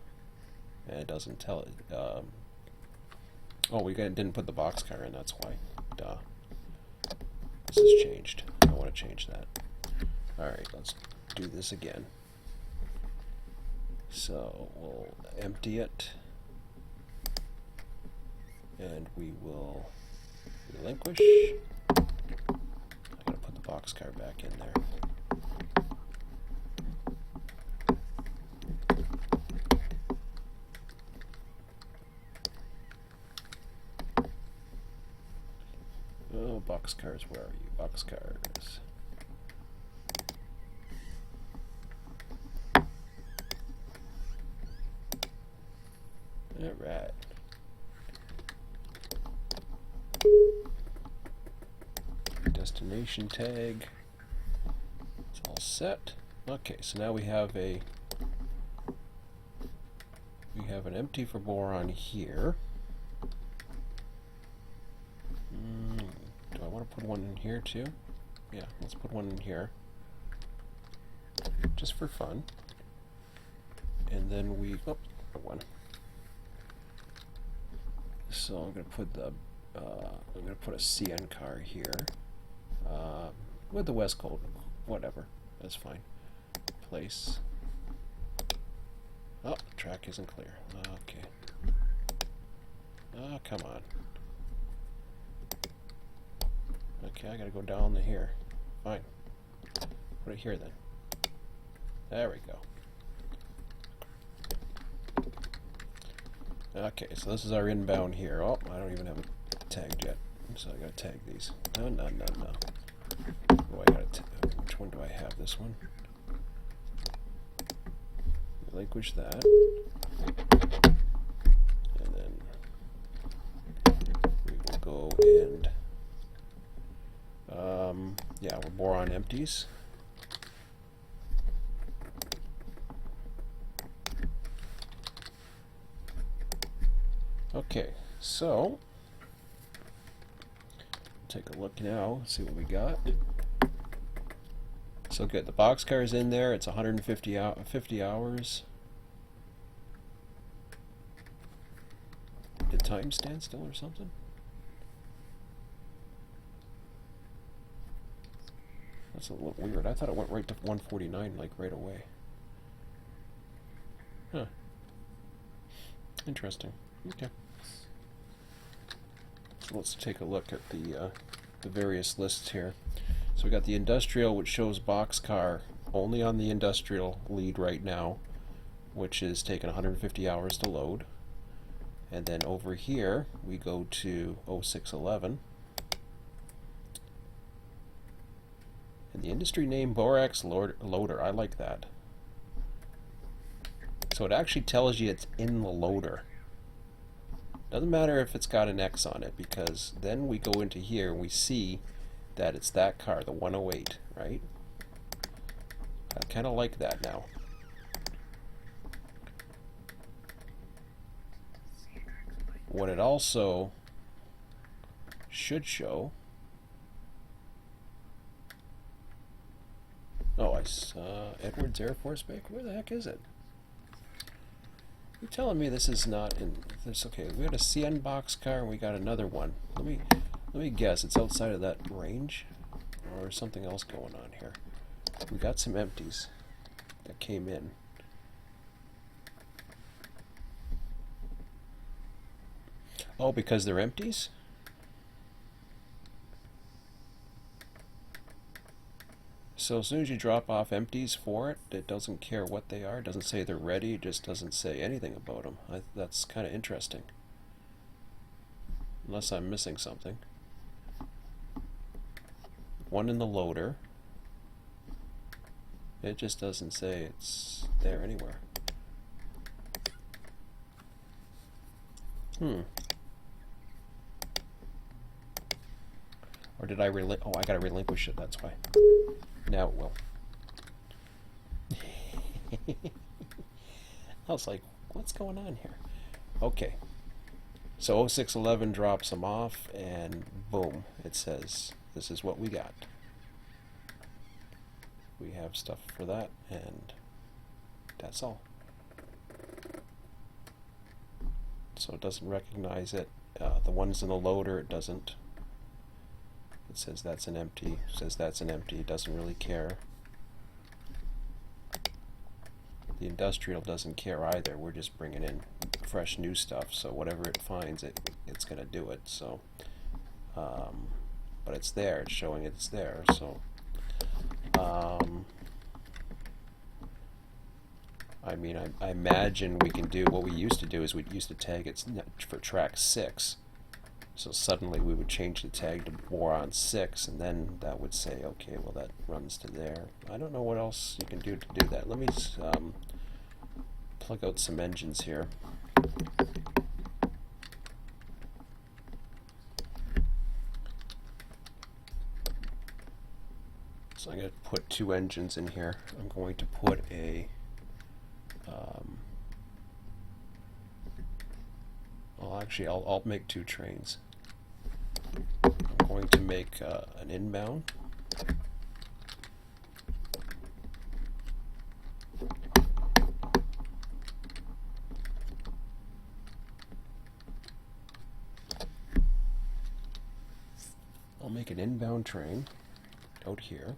and it doesn't tell it. Oh, we didn't put the boxcar in, that's why. Duh. This has changed. I want to change that. Alright, let's do this again. So we'll empty it, and we will relinquish. I'm going to put the boxcar back in there. boxcars, where are you? Boxcars. Alright. Destination tag. It's all set. Okay, so now we have an empty for boron here. Do I want to put one in here too? Yeah, let's put one in here. Just for fun. And then we one. So I'm gonna put a CN car here. With the West Coast, whatever, that's fine. Place. Oh, the track isn't clear. Okay. Oh, come on. Okay, I gotta go down to here. Fine. Put it here then. There we go. Okay, so this is our inbound here. Oh, I don't even have it tagged yet, so I gotta tag these. No. Oh, which one do I have? This one. Relinquish that. And then we will go and yeah, we're boron empties. Okay, so take a look now, see what we got. So good, the boxcar is in there. It's 150 50 hours. Did time stand still or something? That's a little weird. I thought it went right to 149 like right away. Huh. Interesting. Okay. So let's take a look at the various lists here. So we got the industrial, which shows boxcar only on the industrial lead right now, which is taking 150 hours to load. And then over here we go to 0611. And the industry name Borax loader. I like that. So it actually tells you it's in the loader. Doesn't matter if it's got an X on it, because then we go into here and we see that it's that car, the 108, right? I kind of like that now. What it also should show... Oh, I saw Edwards Air Force Base. Where the heck is it? You're telling me this is not in this? Okay, we had a CN boxcar and we got another one. Let me guess. It's outside of that range, or something else going on here. We got some empties that came in. Oh, because they're empties? So as soon as you drop off empties for it, it doesn't care what they are. It doesn't say they're ready. It just doesn't say anything about them. That's kind of interesting. Unless I'm missing something. One in the loader. It just doesn't say it's there anywhere. Or did I oh, I gotta relinquish it, that's why. Now it will. I was like, what's going on here? Okay. So 0611 drops them off, and boom, it says, this is what we got. We have stuff for that, and that's all. So it doesn't recognize it. The ones in the loader, it doesn't. It says that's an empty. It says that's an empty. It doesn't really care. The industrial doesn't care either. We're just bringing in fresh new stuff. So whatever it finds, it's going to do it. So, but it's there. It's showing it's there. So, I mean, I imagine we can do what we used to do is we used to tag it for track 6. So suddenly we would change the tag to boron 6, and then that would say, okay, well that runs to there. I don't know what else you can do to do that. Let me plug out some engines here. So I'm going to put 2 engines in here. I'm going to put a well, actually, I'll make 2 trains. I'm going to make an inbound. I'll make an inbound train out here.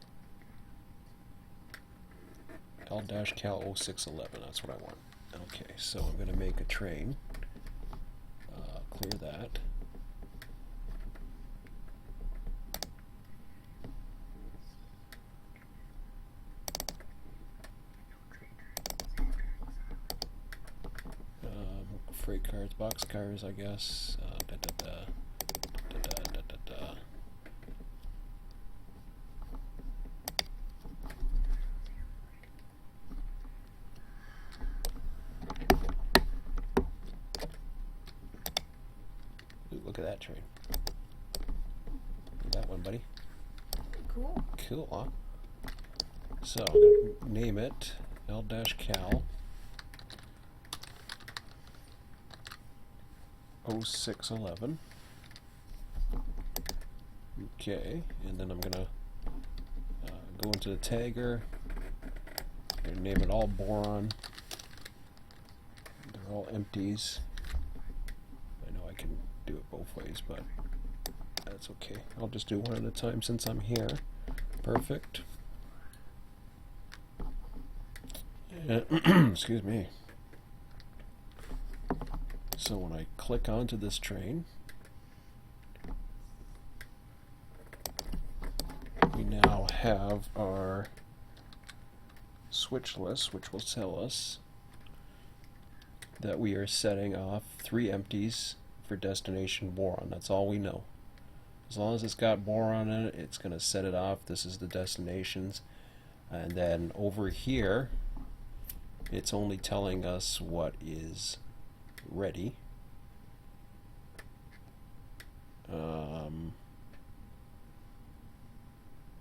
L-Cal 0611, that's what I want. Okay, so I'm going to make a train. Clear that. Freight cars, box cars, I guess. Ooh, look at that train. Look at that one, buddy. Cool. Cool, huh? So, I'm going to name it L-Cal 0611. Okay, and then I'm gonna go into the tagger and name it all boron. They're all empties. I know I can do it both ways, but that's okay. I'll just do one at a time since I'm here. Perfect. Excuse me. So when I click onto this train, we now have our switch list, which will tell us that we are setting off 3 empties for destination boron. That's all we know. As long as it's got boron in it, it's going to set it off. This is the destinations. And then over here, it's only telling us what is ready.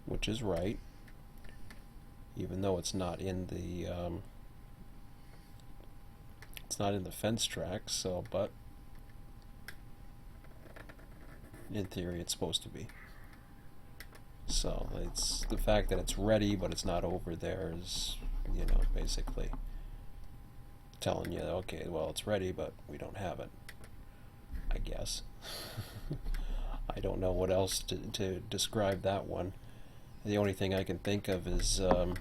Which is right, even though it's not in the fence tracks. So, but in theory, it's supposed to be. So it's the fact that it's ready, but it's not over there is, you know, basically telling you, okay, well, it's ready, but we don't have it, I guess. I don't know what else to describe that one. The only thing I can think of is I'm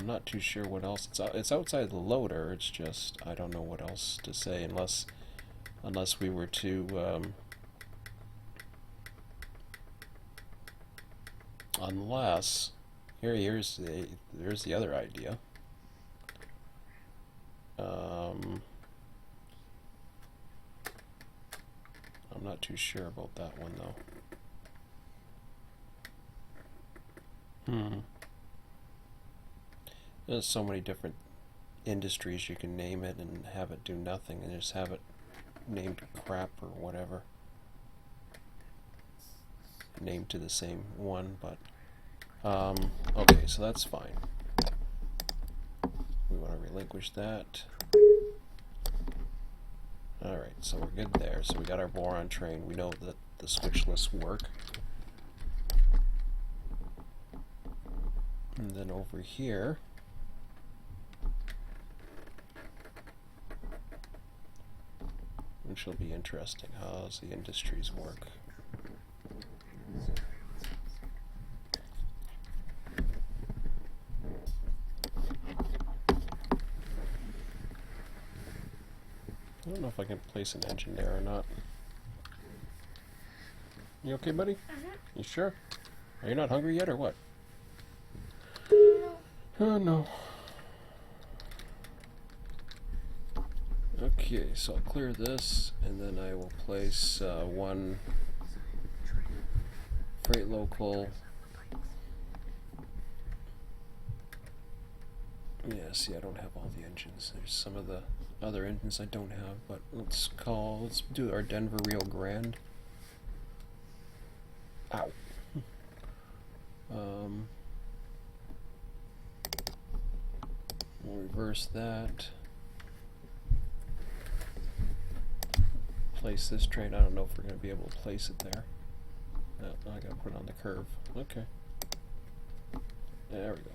not too sure what else. It's outside the loader. It's just I don't know what else to say unless we were to unless here's the other idea. I'm not too sure about that one though. There's so many different industries you can name it and have it do nothing and just have it named crap or whatever. Named to the same one, but okay, so that's fine. We want to relinquish that. Alright, so we're good there. So we got our boron train. We know that the switch lists work. And then over here, which will be interesting, how does the industries work? I don't know if I can place an engine there or not. You okay, buddy? Mm-hmm. You sure? Are you not hungry yet or what? No. Oh no. Okay, so I'll clear this, and then I will place one freight local. Yeah, see, I don't have all the engines. There's some of the other engines I don't have, but let's do our Denver Rio Grande. Ow. We'll reverse that. Place this train. I don't know if we're going to be able to place it there. No, I got to put it on the curve. Okay. There we go.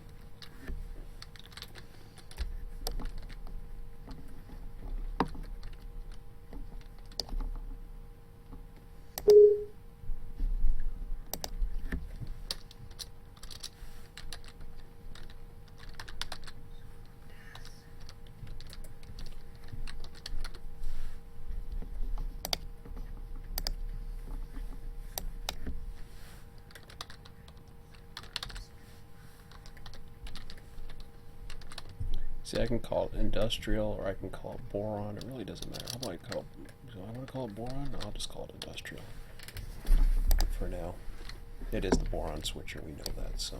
See, I can call it industrial or I can call it boron. It really doesn't matter. How about I call it? Do I want to call it boron? No, I'll just call it industrial for now. It is the boron switcher. We know that. So,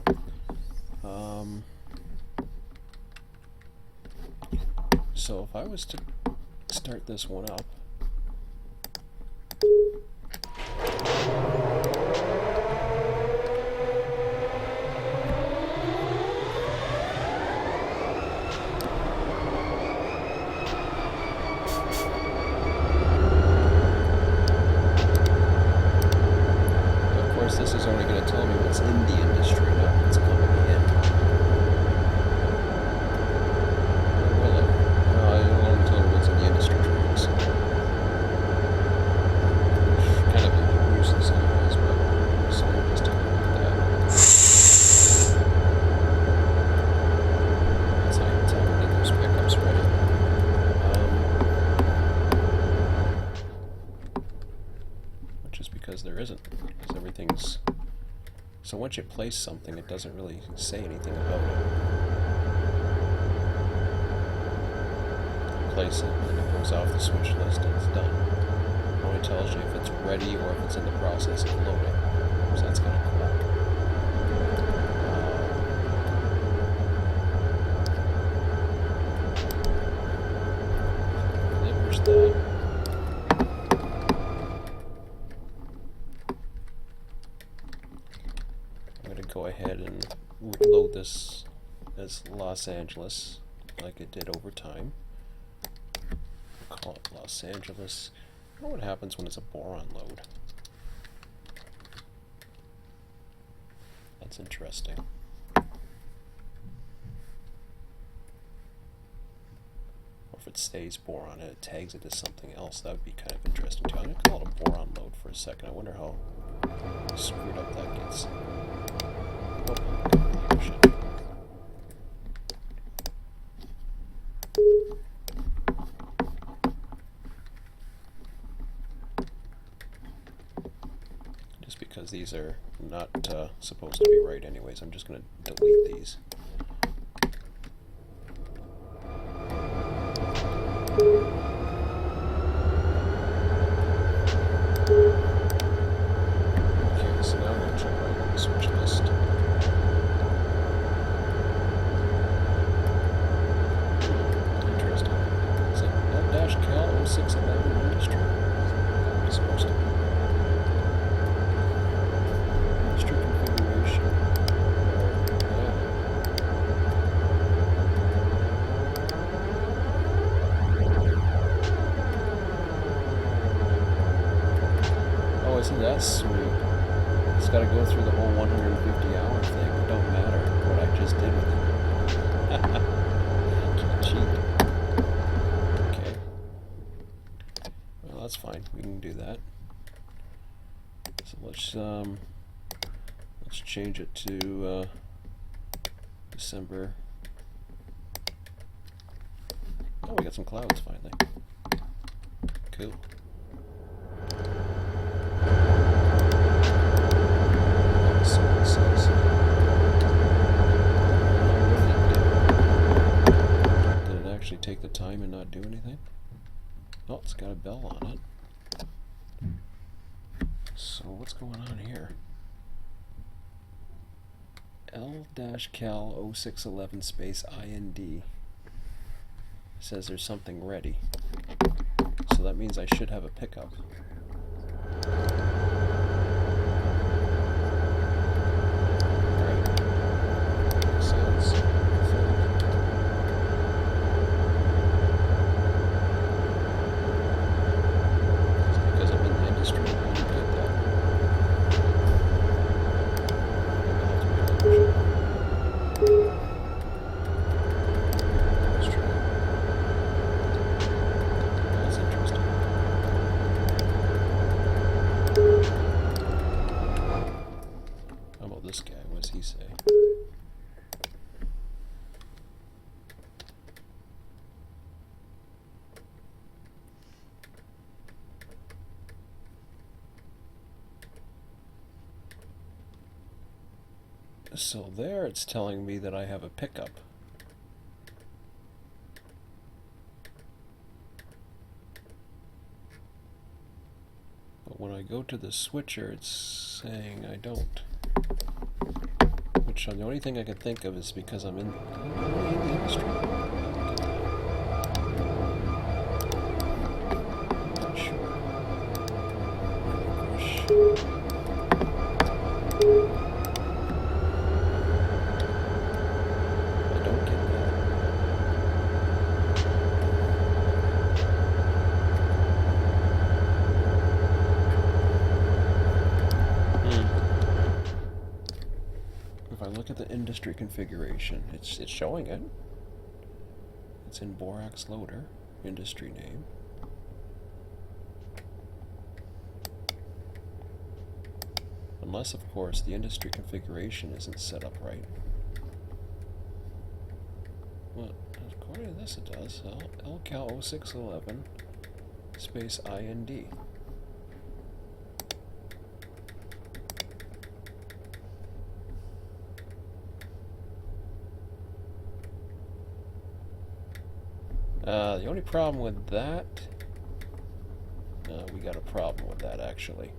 so if I was to start this one up. This is only going to tell me what's in the industry, not what's coming in. Or will it? It'll only tell me what's in the industry trains. Kind of useless anyways, but someone just take a look at that. That's how you tell me those pickups ready. Which is because there isn't. Because everything's... So once you place something, it doesn't really say anything about it. You place it, and it goes off the switch list, and it's done. It only tells you if it's ready or if it's in the process of loading. So that's kind of cool. Delivers that. Go ahead and load this as Los Angeles like it did over time. Call it Los Angeles. I wonder what happens when it's a boron load. That's interesting. Or if it stays boron and it tags it as something else, that would be kind of interesting too. I'm going to call it a boron load for a second. I wonder how screwed up that gets. Oh, shit. Just because these are not supposed to be right anyways, I'm just going to delete these. Okay, so now I'm going to check my switch list. Cal 0611 industry. It's supposed to be. Industry configuration. Oh, isn't that sweet? It's got to go through the whole 150-hour thing. It don't matter what I just did with it. Cheap. That's fine. We can do that. So let's change it to December. Oh, we got some clouds finally. Cool. So it says. What did it do? It's got a bell on it. So what's going on here? L-Cal 0611 space IND says there's something ready. So that means I should have a pickup. So there it's telling me that I have a pickup. But when I go to the switcher, it's saying I don't. Which the only thing I can think of is because I'm in the industry. Not sure. Look at the industry configuration. It's showing it. It's in Borax loader, industry name. Unless, of course, the industry configuration isn't set up right. Well, according to this, it does. L-Cal 0611 space IND. The only problem with that, we got a problem with that actually.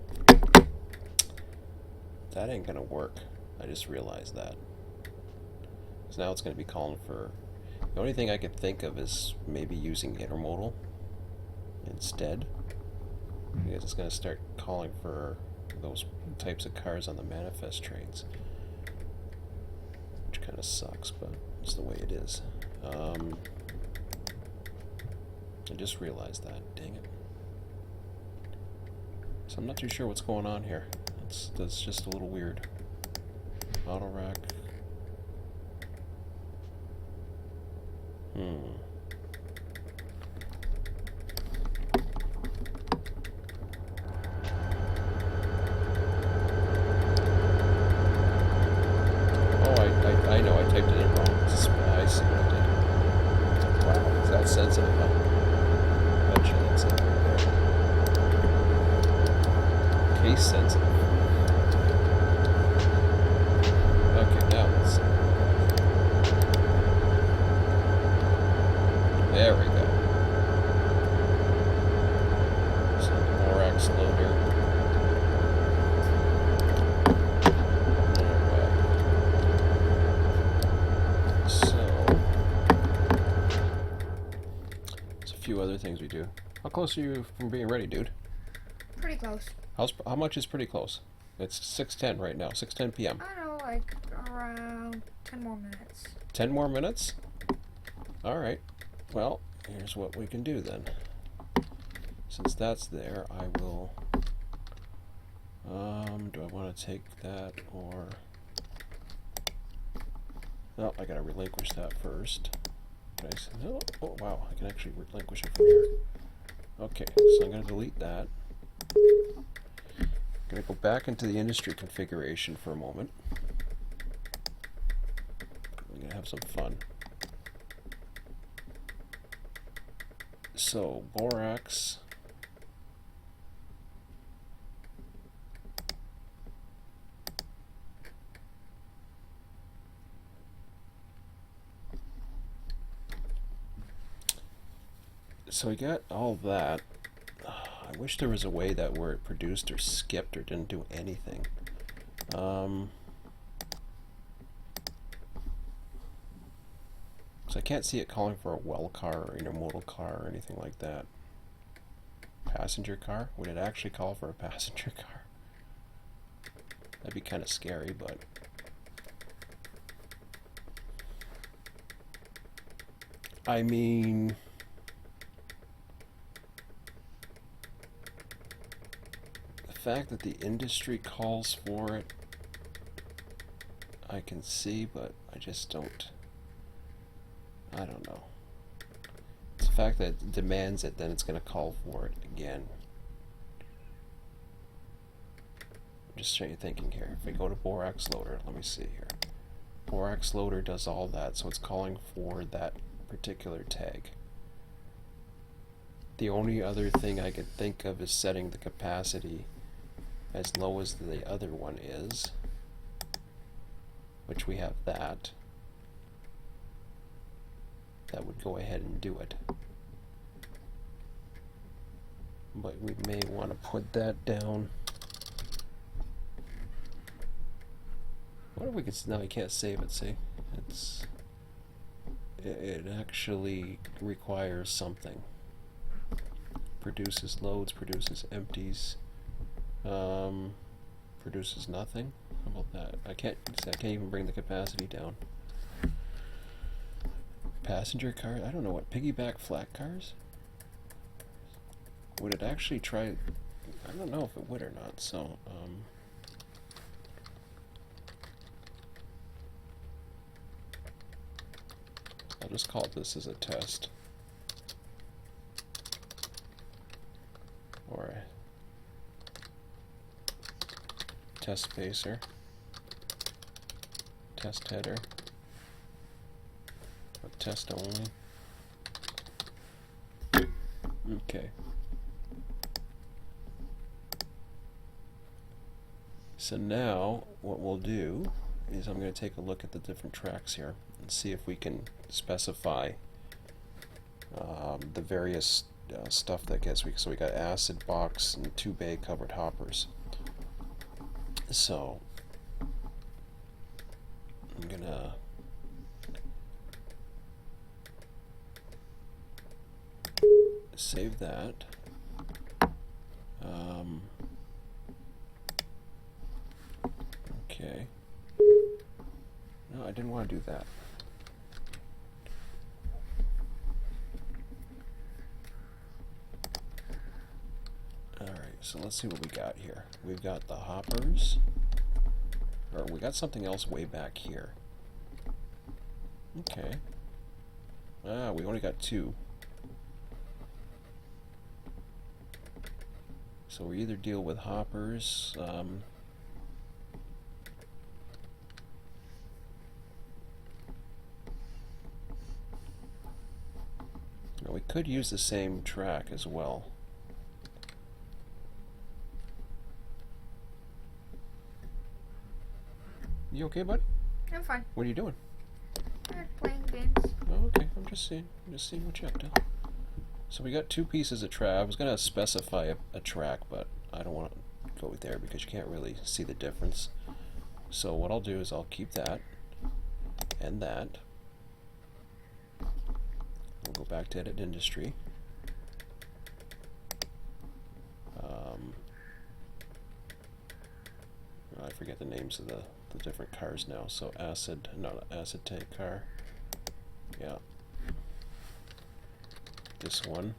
That ain't gonna work. I just realized that. So now it's gonna be calling for, the only thing I could think of is maybe using intermodal instead. Because it's gonna start calling for those types of cars on the manifest trains. Which kind of sucks, but it's the way it is. I just realized that. Dang it. So I'm not too sure what's going on here. That's just a little weird. Auto rack. Oh, I know. I typed it in wrong. I see what I did. Wow, is that sensitive? Huh? That's it right there. Case sensitive. Okay, now let's see. There we go. So the Borax loader. Alright. So there's a few other things we do. How close are you from being ready, dude? Pretty close. How much is pretty close? It's 6:10 right now, 6:10 p.m. I don't know, like around 10 more minutes. 10 more minutes? Alright. Well, here's what we can do then. Since that's there, I will... do I want to take that or... No, I gotta relinquish that first. No? Oh, wow, I can actually relinquish it from here. Okay, so I'm going to delete that. I'm going to go back into the industry configuration for a moment. I'm going to have some fun. So, Borax. So we got all that. I wish there was a way that where it produced or skipped or didn't do anything. So I can't see it calling for a well car or intermodal car or anything like that. Passenger car? Would it actually call for a passenger car? That'd be kind of scary, but... I mean... the fact that the industry calls for it, I can see, but I just don't... I don't know. It's the fact that it demands it, then it's going to call for it again. I'm just thinking here. If we go to Borax Loader, let me see here. Borax Loader does all that, so it's calling for that particular tag. The only other thing I could think of is setting the capacity as low as the other one is, which we have that. That would go ahead and do it. But we may want to put that down. What if we could... No, you can't save it, see? It actually requires something. Produces loads, produces empties, produces nothing. How about that? I can't even bring the capacity down. Passenger car? I don't know what. Piggyback flat cars? Would it actually try... I don't know if it would or not, so... I'll just call this as a test. Or a test spacer. Test header. Test only. Okay. So now what we'll do is I'm going to take a look at the different tracks here and see if we can specify the various stuff that gets. So we got acid box and 2 bay covered hoppers. So I'm gonna save that. Okay. No, I didn't want to do that. Alright, so let's see what we got here. We've got the hoppers. Or we got something else way back here. Okay. Ah, we only got 2. So we either deal with hoppers, we could use the same track as well. You okay, bud? I'm fine. What are you doing? Playing games. Oh, okay. I'm just seeing what you have to. So we got 2 pieces of track. I was gonna specify a track, but I don't want to go there because you can't really see the difference. So what I'll do is I'll keep that and that. We'll go back to Edit Industry. I forget the names of the different cars now. So acid, not an acid tank car. Yeah. This one.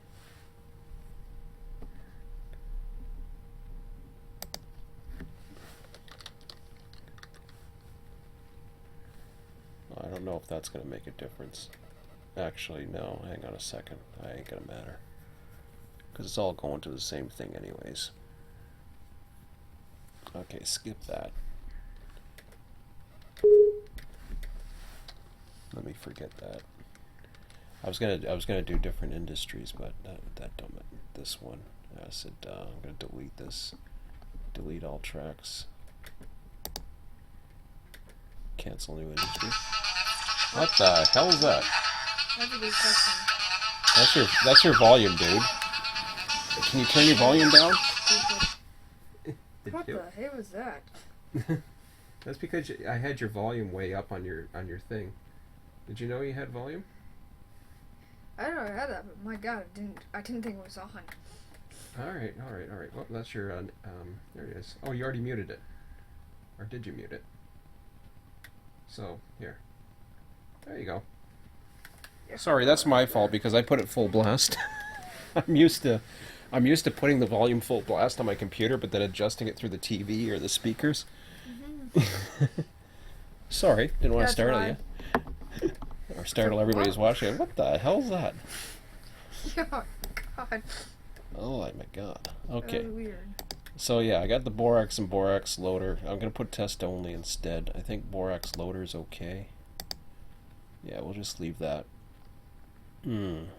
I don't know if that's going to make a difference. Actually, no, hang on a second. That ain't going to matter. Because it's all going to the same thing anyways. Okay, skip that. Let me forget that. I was gonna do different industries, but that don't matter. This one, acid. I'm gonna delete this. Delete all tracks. Cancel new industry. What the hell is that? That's a good question. That's your volume, dude. Can you turn your volume down? What the heck was that? That's because I had your volume way up on your thing. Did you know you had volume? I don't know I had that, but my God, I didn't think it was on. All right. Well, that's your there it is. Oh, you already muted it, or did you mute it? So here, there you go. Yeah. Sorry, that's my fault because I put it full blast. I'm used to putting the volume full blast on my computer, but then adjusting it through the TV or the speakers. Sorry, didn't want to startle you. Or startle everybody who's watching. What the hell's that? Oh, God. Oh my God. Okay. That was weird. So yeah, I got the borax and borax loader. I'm gonna put test only instead. I think borax loader is okay. Yeah, we'll just leave that. I'm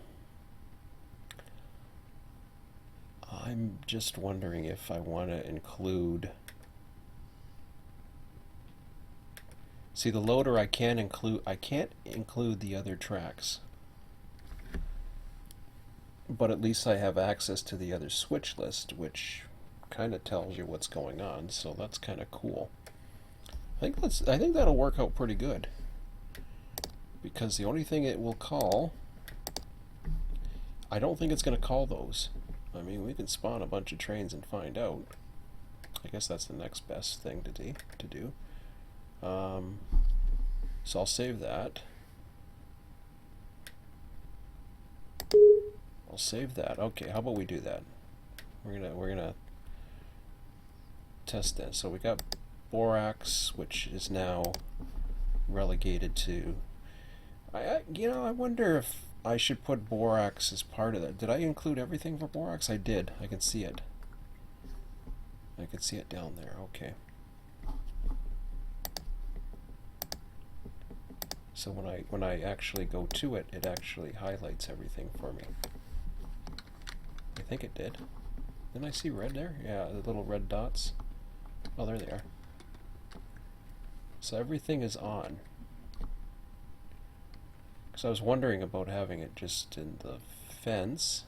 just wondering if I want to include. See, the loader I can't include the other tracks. But at least I have access to the other switch list, which kind of tells you what's going on, so that's kind of cool. I think that'll work out pretty good. Because the only thing it will call, I don't think it's going to call those. I mean, we can spawn a bunch of trains and find out. I guess that's the next best thing to do. So I'll save that. I'll save that. Okay, how about we do that? We're gonna test that. So we got borax, which is now relegated to. I wonder if I should put borax as part of that. Did I include everything for borax? I did. I can see it. I can see it down there. Okay. So when I actually go to it, it actually highlights everything for me. I think it did. Didn't I see red there? Yeah, the little red dots. Oh, there they are. So everything is on. Because I was wondering about having it just in the fence.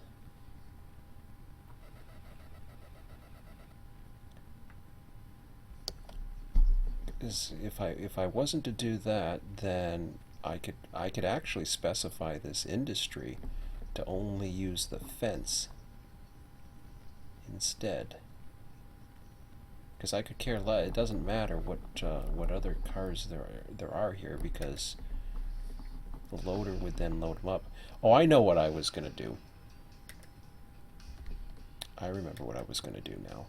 Is if I wasn't to do that, then I could actually specify this industry to only use the fence instead. Because I could care less. It doesn't matter what other cars there are here, because the loader would then load them up. Oh, I know what I was gonna do. I remember what I was gonna do now.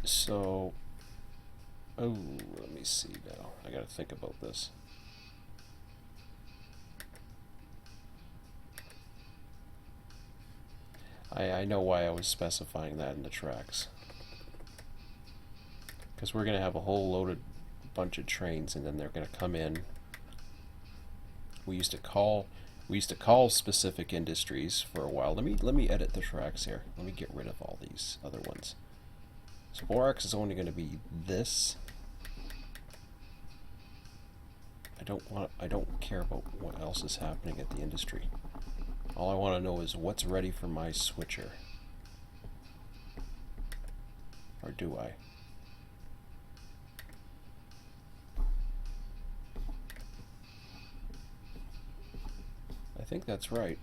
So, oh, let me see now. I gotta think about this. I know why I was specifying that in the tracks. Because we're gonna have a whole loaded bunch of trains, and then they're gonna come in. We used to call specific industries for a while. Let me edit the tracks here. Let me get rid of all these other ones. So borax is only going to be this. I don't care about what else is happening at the industry. All I want to know is what's ready for my switcher. Or do I? I think that's right.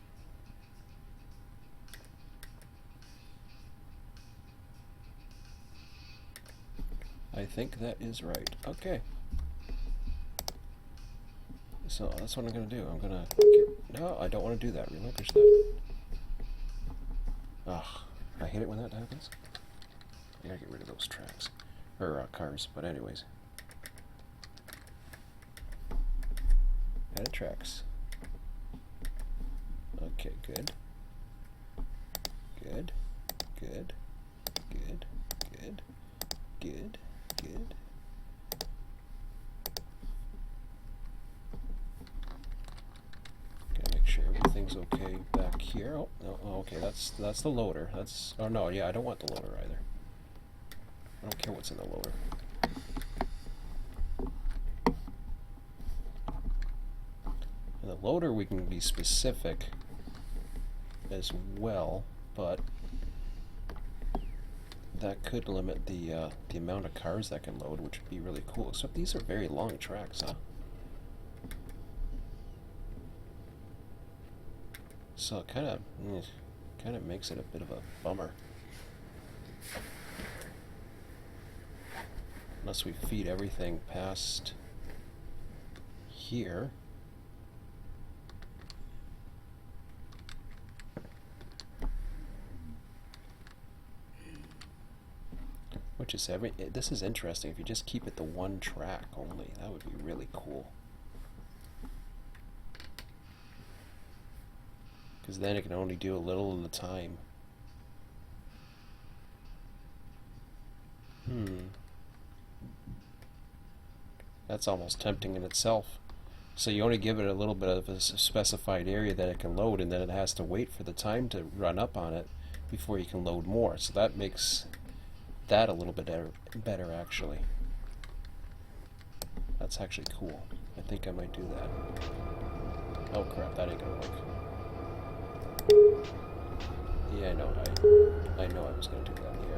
I think that is right. Okay. So that's what I'm going to do. I'm going to... No, I don't want to do that. Relinquish that. Ugh. I hate it when that happens. I gotta get rid of those tracks. Or cars. But anyways. Edit tracks. Okay, good. Good. Good. Good. Good. Good. Good. Gotta make sure everything's okay back here. Oh, no, okay, that's the loader. That's, oh no, yeah, I don't want the loader either. I don't care what's in the loader. And the loader we can be specific as well, but that could limit the amount of cars that can load, which would be really cool. So these are very long tracks, huh? So it kind of makes it a bit of a bummer. Unless we feed everything past here. Which is this is interesting. If you just keep it the one track only, that would be really cool. Because then it can only do a little at a time. That's almost tempting in itself. So you only give it a little bit of a specified area that it can load, and then it has to wait for the time to run up on it before you can load more. So that makes that a little bit better actually. That's actually cool. I think I might do that. Oh crap, that ain't gonna work. Yeah, I know I was gonna do that here.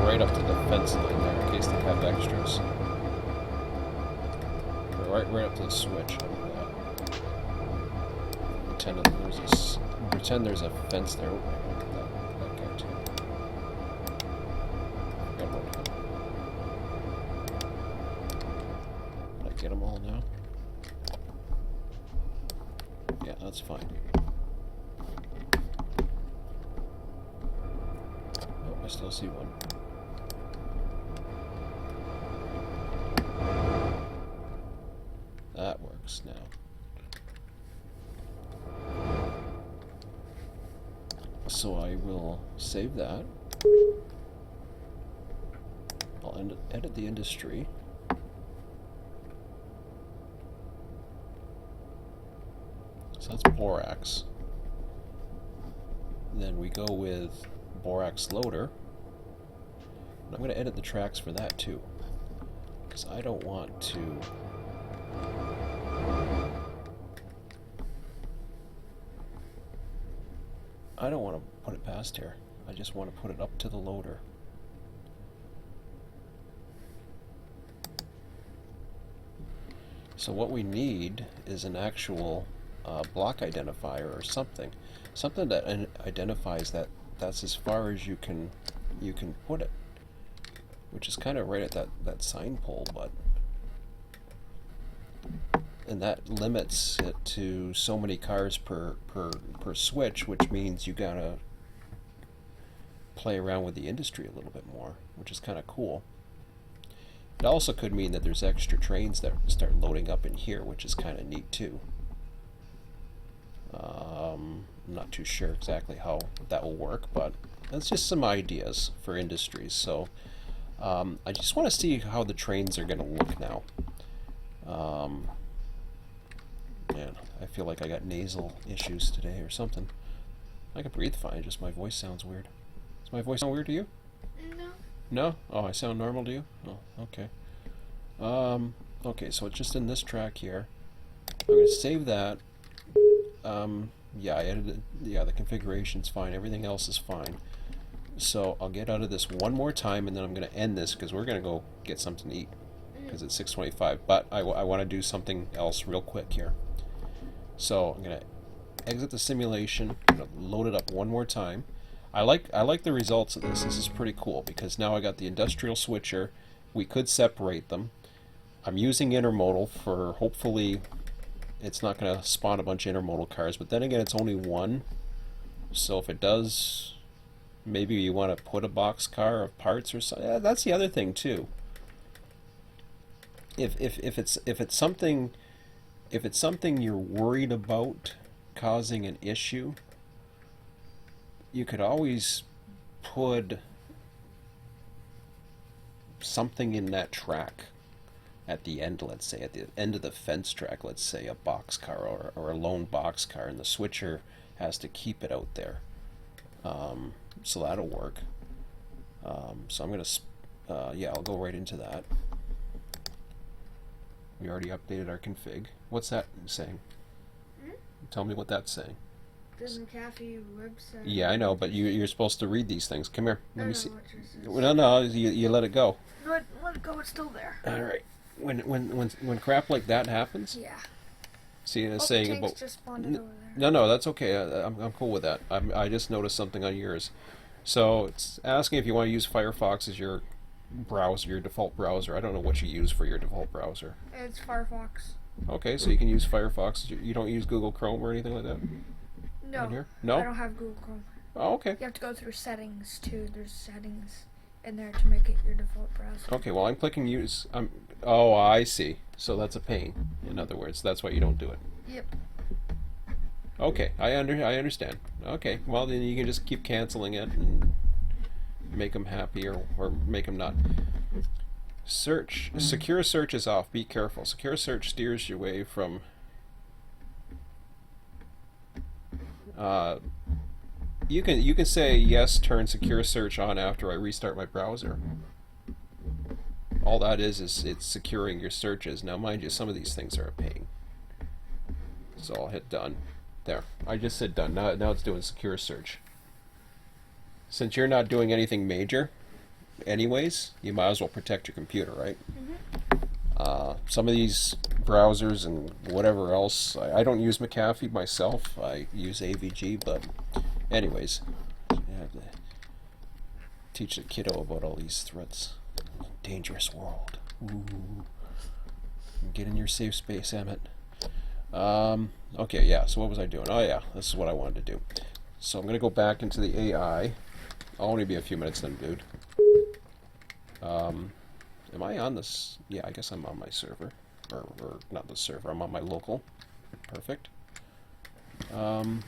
Right up to the fence line there in case they have extras. Right up to the switch. Pretend there's a fence there. Oh, that guy too. Got one. Did I get them all now? Yeah, that's fine. Oh, I still see one. That works now. So I will save that. I'll edit the industry. So that's Borax. Then we go with Borax loader. And I'm going to edit the tracks for that too, because I don't want to put it past here. I just want to put it up to the loader. So what we need is an actual block identifier or something that identifies that that's as far as you can put it, which is kind of right at that sign pole, but and that limits it to so many cars per switch, which means you gotta play around with the industry a little bit more, which is kind of cool. It also could mean that there's extra trains that start loading up in here, which is kind of neat too. I'm not too sure exactly how that will work, but that's just some ideas for industries. So I just want to see how the trains are going to look now. Man, I feel like I got nasal issues today or something. I can breathe fine, just my voice sounds weird. Does my voice sound weird to you? No. No? Oh, I sound normal to you? Oh, okay. Okay, so it's just in this track here. I'm going to save that. Yeah, I edited. Yeah, the configuration's fine. Everything else is fine. So I'll get out of this one more time, and then I'm going to end this because we're going to go get something to eat because it's 6:25. But I want to do something else real quick here. So I'm going to exit the simulation. I'm going to load it up one more time. I like the results of this. This is pretty cool because now I got the industrial switcher. We could separate them. I'm using intermodal for hopefully it's not going to spawn a bunch of intermodal cars, but then again it's only one. So if it does, maybe you want to put a box car of parts or something. Yeah, that's the other thing too. If it's something you're worried about causing an issue, you could always put something in that track at the end, let's say, at the end of the fence track, let's say a boxcar or a lone boxcar, and the switcher has to keep it out there. So that'll work. So I'm going to, yeah, I'll go right into that. We already updated our config. What's that saying? Tell me what that's saying. The McAfee website. Yeah, I know, but you're supposed to read these things. Come here. Let me see. What No, you let it go. let it go. It's still there. All right. When crap like that happens, Yeah. see, it's Oh, saying tanks about. just spawned it over there. No, that's okay. I'm cool with that. I just noticed something on yours. So it's asking if you want to use Firefox as your browser, your default browser. I don't know what you use for your default browser. It's Firefox. Okay, so you can use Firefox. You don't use Google Chrome or anything like that? No. On here? No? I don't have Google Chrome. Oh, okay. You have to go through settings too. There's settings in there to make it your default browser. Okay, well I'm clicking use. Oh, I see. So that's a pain. In other words, that's why you don't do it. Yep. Okay, I understand. Okay, well then you can just keep canceling it and make them happy or make them not. Search. Secure search is off. Be careful. Secure search steers you away from. You can say yes, turn secure search on after I restart my browser. All that is it's securing your searches. Now mind you, some of these things are a pain. So I'll hit done. There. I just said done. Now it's doing secure search. Since you're not doing anything major anyways, you might as well protect your computer, right? Some of these browsers and whatever else, I don't use McAfee myself. I use AVG, but anyways, you have to teach the kiddo about all these threats. Dangerous world. Ooh. Get in your safe space, Emmett. Okay, yeah, so what was I doing? Oh yeah, this is what I wanted to do. So I'm going to go back into the AI. I'll only be a few minutes then, dude. Am I on this? Yeah, I guess I'm on my server. Or not the server, I'm on my local. Perfect. Do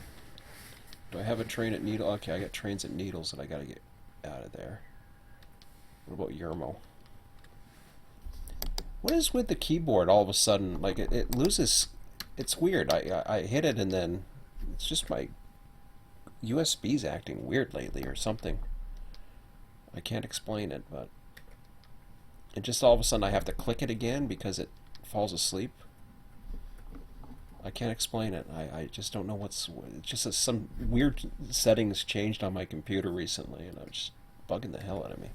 I have a train at Needle? Okay, I got trains at Needles that I gotta get out of there. What about Yermo? What is with the keyboard all of a sudden? Like, it loses... It's weird. I hit it and then it's just my USB's acting weird lately or something. I can't explain it, but it just all of a sudden I have to click it again because it falls asleep. I can't explain it. I just don't know what's... It's just that some weird settings changed on my computer recently and I'm just bugging the hell out of me.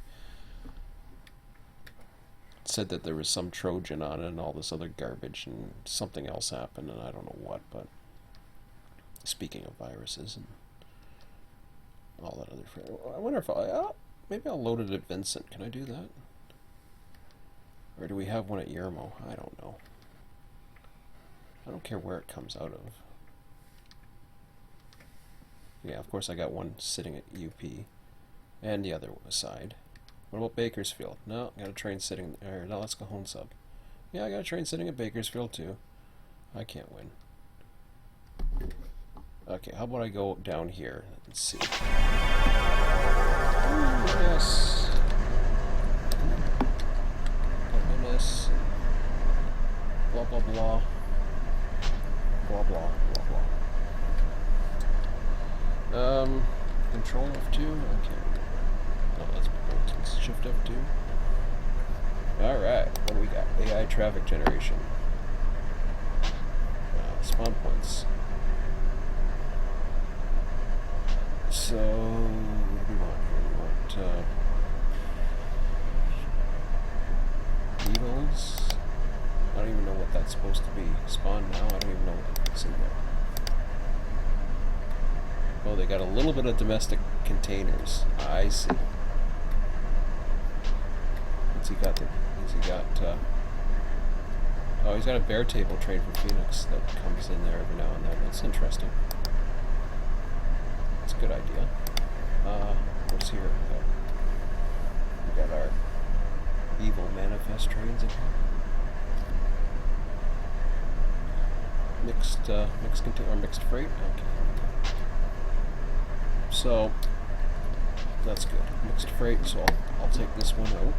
It said that there was some Trojan on it and all this other garbage and something else happened and I don't know what, but speaking of viruses and all that other... I wonder if maybe I'll load it at Vincent. Can I do that? Or do we have one at Yermo? I don't know. I don't care where it comes out of. Yeah, of course I got one sitting at UP and the other side. What about Bakersfield? No, I got a train sitting there. No, let's go home sub. Yeah, I got a train sitting at Bakersfield too. I can't win. Okay, how about I go down here? Let's see. Ooh, yes. MS. Blah blah blah. Blah blah blah blah. Control F2. Okay. No, that's Shift F2. Alright, what do we got? AI traffic generation. Spawn points. So, what do we want here? We want needles. I don't even know what that's supposed to be. Spawn now, I don't even know what's in there. Oh, they got a little bit of domestic containers. I see. What's he got there? Oh, he's got a bear table train from Phoenix that comes in there every now and then. That's interesting. That's a good idea. What's here? We got our evil manifest trains in here. Mixed freight. Okay. So that's good. Mixed freight, so I'll take this one out.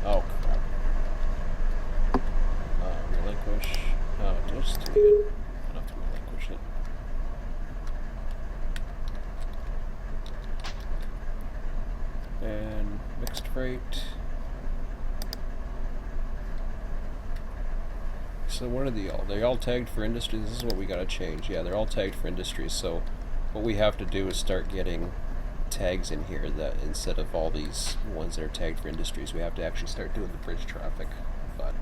Oh crap. Relinquish. Oh, just delete it. I don't have to relinquish it. And mixed freight. So what are they all tagged for industry? This is what we gotta change. Yeah, they're all tagged for industry. So what we have to do is start getting tags in here that instead of all these ones that are tagged for industries, we have to actually start doing the bridge traffic. But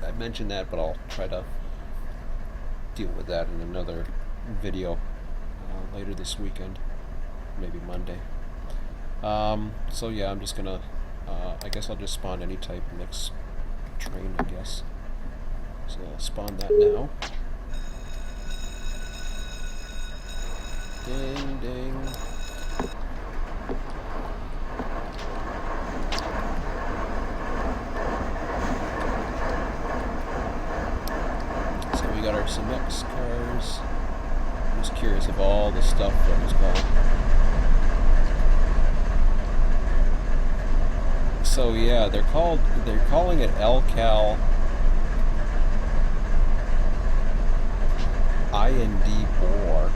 I mentioned that, but I'll try to deal with that in another video later this weekend, maybe Monday. So yeah, I'm just gonna, I guess I'll just spawn any type next train, I guess. So I'll spawn that now. Ding, ding. So we got our Cemex cars. I'm just curious of all the stuff that was called. So yeah, they're calling it LCal IND Bor,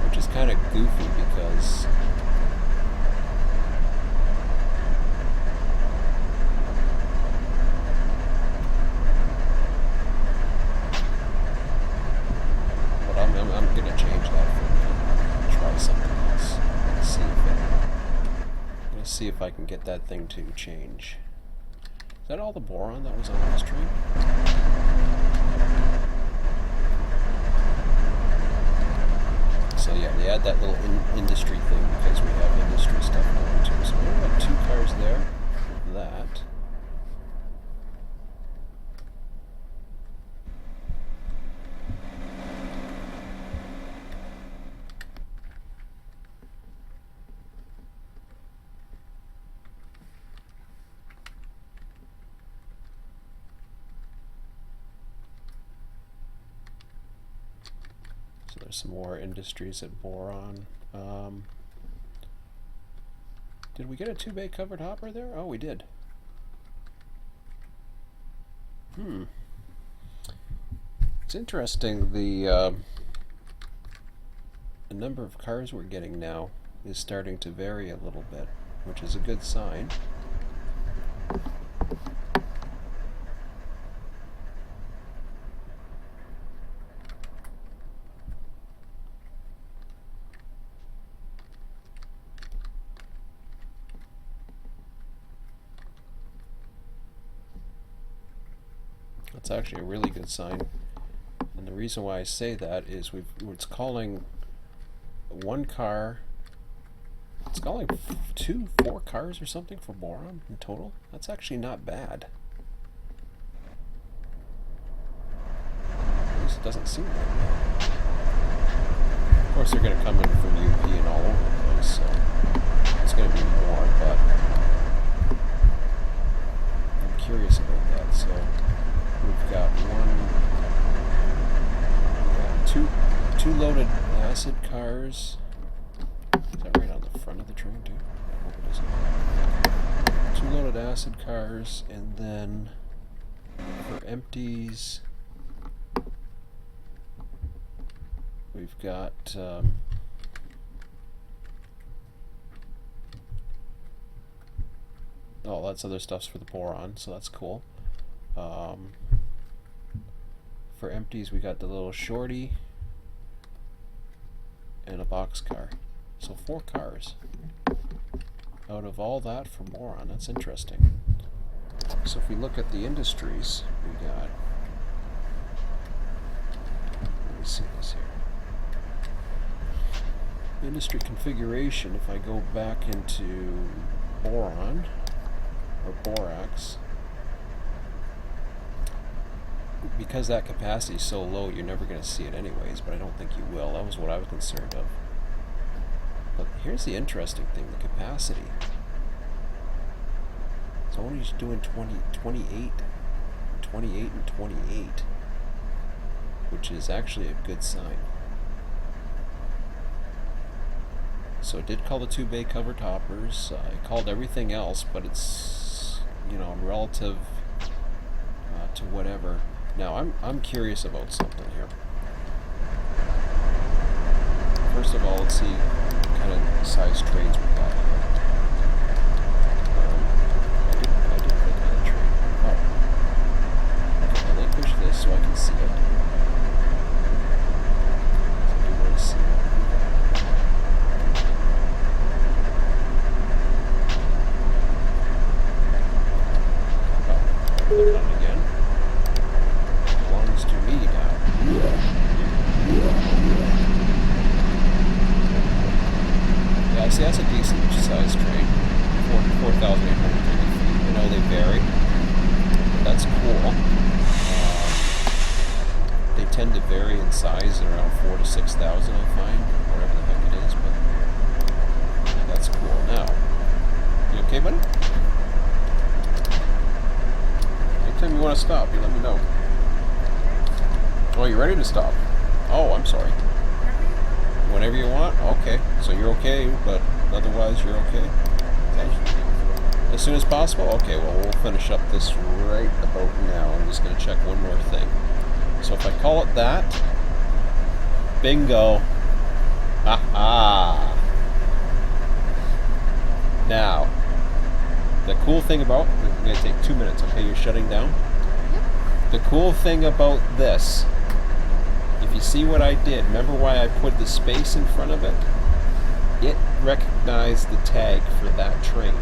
which is kind of goofy because but I'm gonna change that for try something else. See if I can get that thing to change. Is that all the boron that was on this train? So yeah, they add that little industry thing because we have industry stuff going too. So we have 2 cars there for that. So there's some more industries at boron. Did we get a 2-bay covered hopper there? Oh, we did. It's interesting, the number of cars we're getting now is starting to vary a little bit, which is a good sign. That's actually a really good sign, and the reason why I say that is it's calling 1 car, it's calling 4 cars or something for boron in total. That's actually not bad. At least it doesn't seem that bad. Of course they're going to come in from UP and all over the place, so it's going to be more, but I'm curious about that. So we've got two loaded acid cars. Is that right on the front of the train too? I hope it isn't. 2 loaded acid cars, and then for empties, we've got oh, that's other stuff's for the boron, so that's cool. For empties, we got the little shorty and a boxcar. So 4 cars out of all that for boron. That's interesting. So if we look at the industries, we got, let me see this here. Industry configuration, if I go back into boron or borax, because that capacity is so low, you're never going to see it anyways, but I don't think you will. That was what I was concerned of. But here's the interesting thing, the capacity. It's only doing 28 and 28, which is actually a good sign. So it did call the 2-bay cover toppers. It called everything else, but it's, you know, relative to whatever. Now I'm curious about something here. First of all, let's see what kind of size trains we got. I did click on a train. Oh. Okay, I'll relinquish this so I can see it. So I do want to see what we got. Oh, click on it again. It belongs to me now. Yeah, see, that's a decent sized train. 4,850 feet. You know, they vary. That's cool. They tend to vary in size at around 4,000 to 6,000, I find, whatever the heck it is. But that's cool. Now, you okay, buddy? Anytime you want to stop, you let me know. Oh, you're ready to stop? Oh, I'm sorry. Whenever you want? Okay. So you're okay, but otherwise you're okay? As soon as possible? Okay, well, we'll finish up this right about now. I'm just going to check one more thing. So if I call it that, bingo. Aha! Now, the cool thing about, it's going to take 2 minutes, okay? You're shutting down? Yep. The cool thing about this, if you see what I did, remember why I put the space in front of it? It recognized the tag for that train.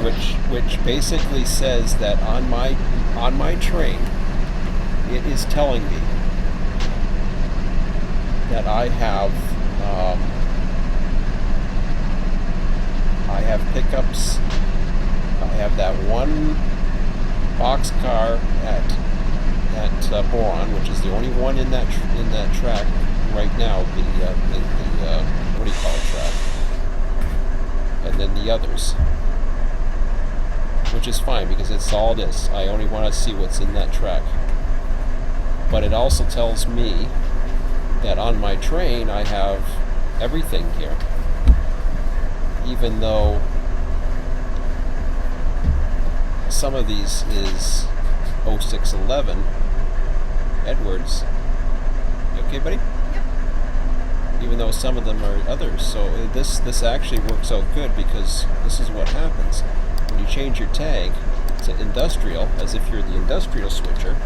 Which basically says that on my train, it is telling me that I have pickups. I have that one boxcar at Boron, which is the only one in that track right now. The what do you call it, track? And then the others, which is fine because it's all it is. I only want to see what's in that track. But it also tells me that on my train I have everything here, even though some of these is 0611 Edwards. You okay, buddy? Yep. Even though some of them are others. So this actually works out good because this is what happens. When you change your tag to industrial, as if you're the industrial switcher,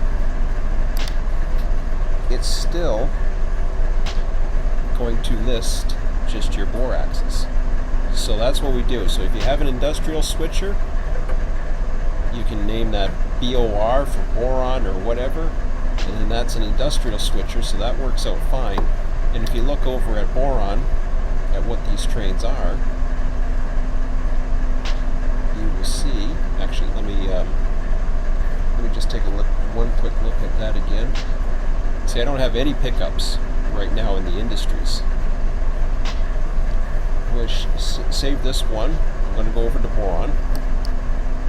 it's still going to list just your boraxes. So that's what we do. So if you have an industrial switcher, you can name that BOR for boron or whatever, and then that's an industrial switcher, so that works out fine. And if you look over at boron, at what these trains are, you will see, actually let me just take a look, one quick look at that again. See, I don't have any pickups right now in the industries. Which, save this one. I'm going to go over to boron.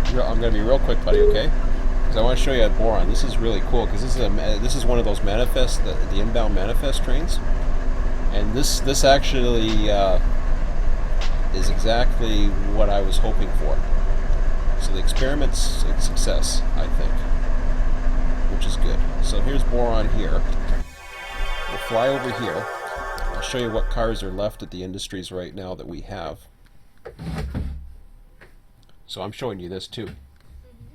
I'm going to be real quick, buddy, okay? Because I want to show you at boron. This is really cool because this is one of those manifest, the inbound manifest trains, and this actually is exactly what I was hoping for. So the experiment's a success, I think, which is good. So here's boron here. We'll fly over here. I'll show you what cars are left at the industries right now that we have. So I'm showing you this too.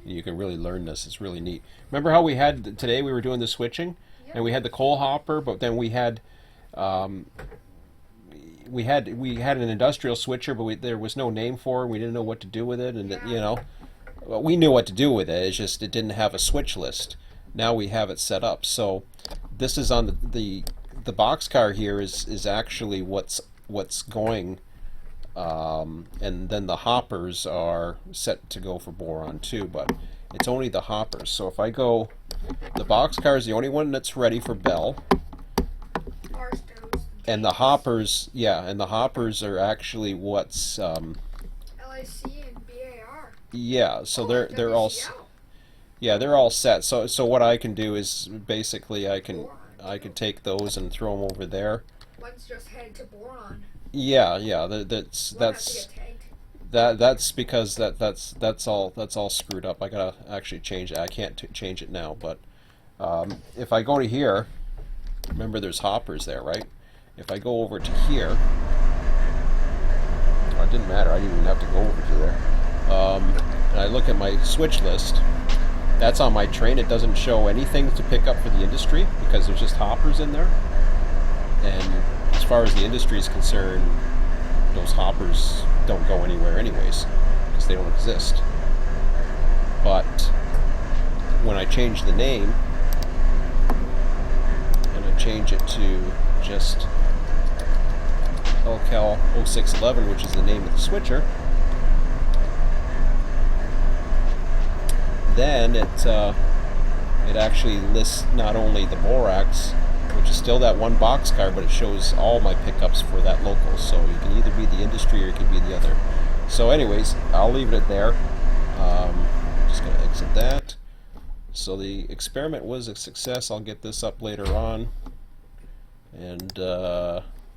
You can really learn this. It's really neat. Remember how we had today? We were doing the switching, and we had the coal hopper, but then we had we had an industrial switcher, but there was no name for it. We didn't know what to do with it, and you know, well, we knew what to do with it. It's just it didn't have a switch list. Now we have it set up. So this is on the boxcar here is actually what's going. And then the hoppers are set to go for boron too, but it's only the hoppers. So if I go, the boxcar is the only one that's ready for Bell, and the hoppers, yeah, and the hoppers are actually what's LIC and BAR. Yeah, so they're all, yeah, they're all set. So what I can do is basically I can take those and throw them over there. One's just headed to boron. Yeah, One has to get tagged. that's because that's all screwed up. I gotta actually change it. I can't change it now, but if I go to here, remember there's hoppers there, right? If I go over to here, oh, it didn't matter. I didn't even have to go over to there. And I look at my switch list. That's on my train. It doesn't show anything to pick up for the industry because there's just hoppers in there. And as far as the industry is concerned, those hoppers don't go anywhere anyways because they don't exist. But when I change the name and I change it to just locale 0611, which is the name of the switcher, then it actually lists not only the Borax, which is still that one boxcar, but it shows all my pickups for that local. So you can either be the industry or you can be the other. So anyways, I'll leave it at there. Just going to exit that. So the experiment was a success. I'll get this up later on. And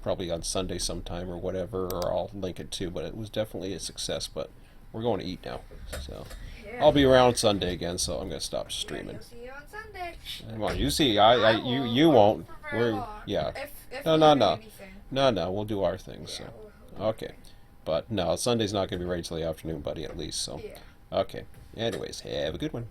probably on Sunday sometime or whatever, or I'll link it too. But it was definitely a success. But we're going to eat now. So Yeah. I'll be around Sunday again, so I'm going to stop streaming. You'll see you on Sunday. Come on, you see, you won't won't. for very We're long. yeah. If No, we no, have no. anything. No, we'll do our thing. So we'll- okay, but no, Sunday's not going to be ready till the afternoon, buddy. At least so. Yeah. Okay. Anyways, have a good one.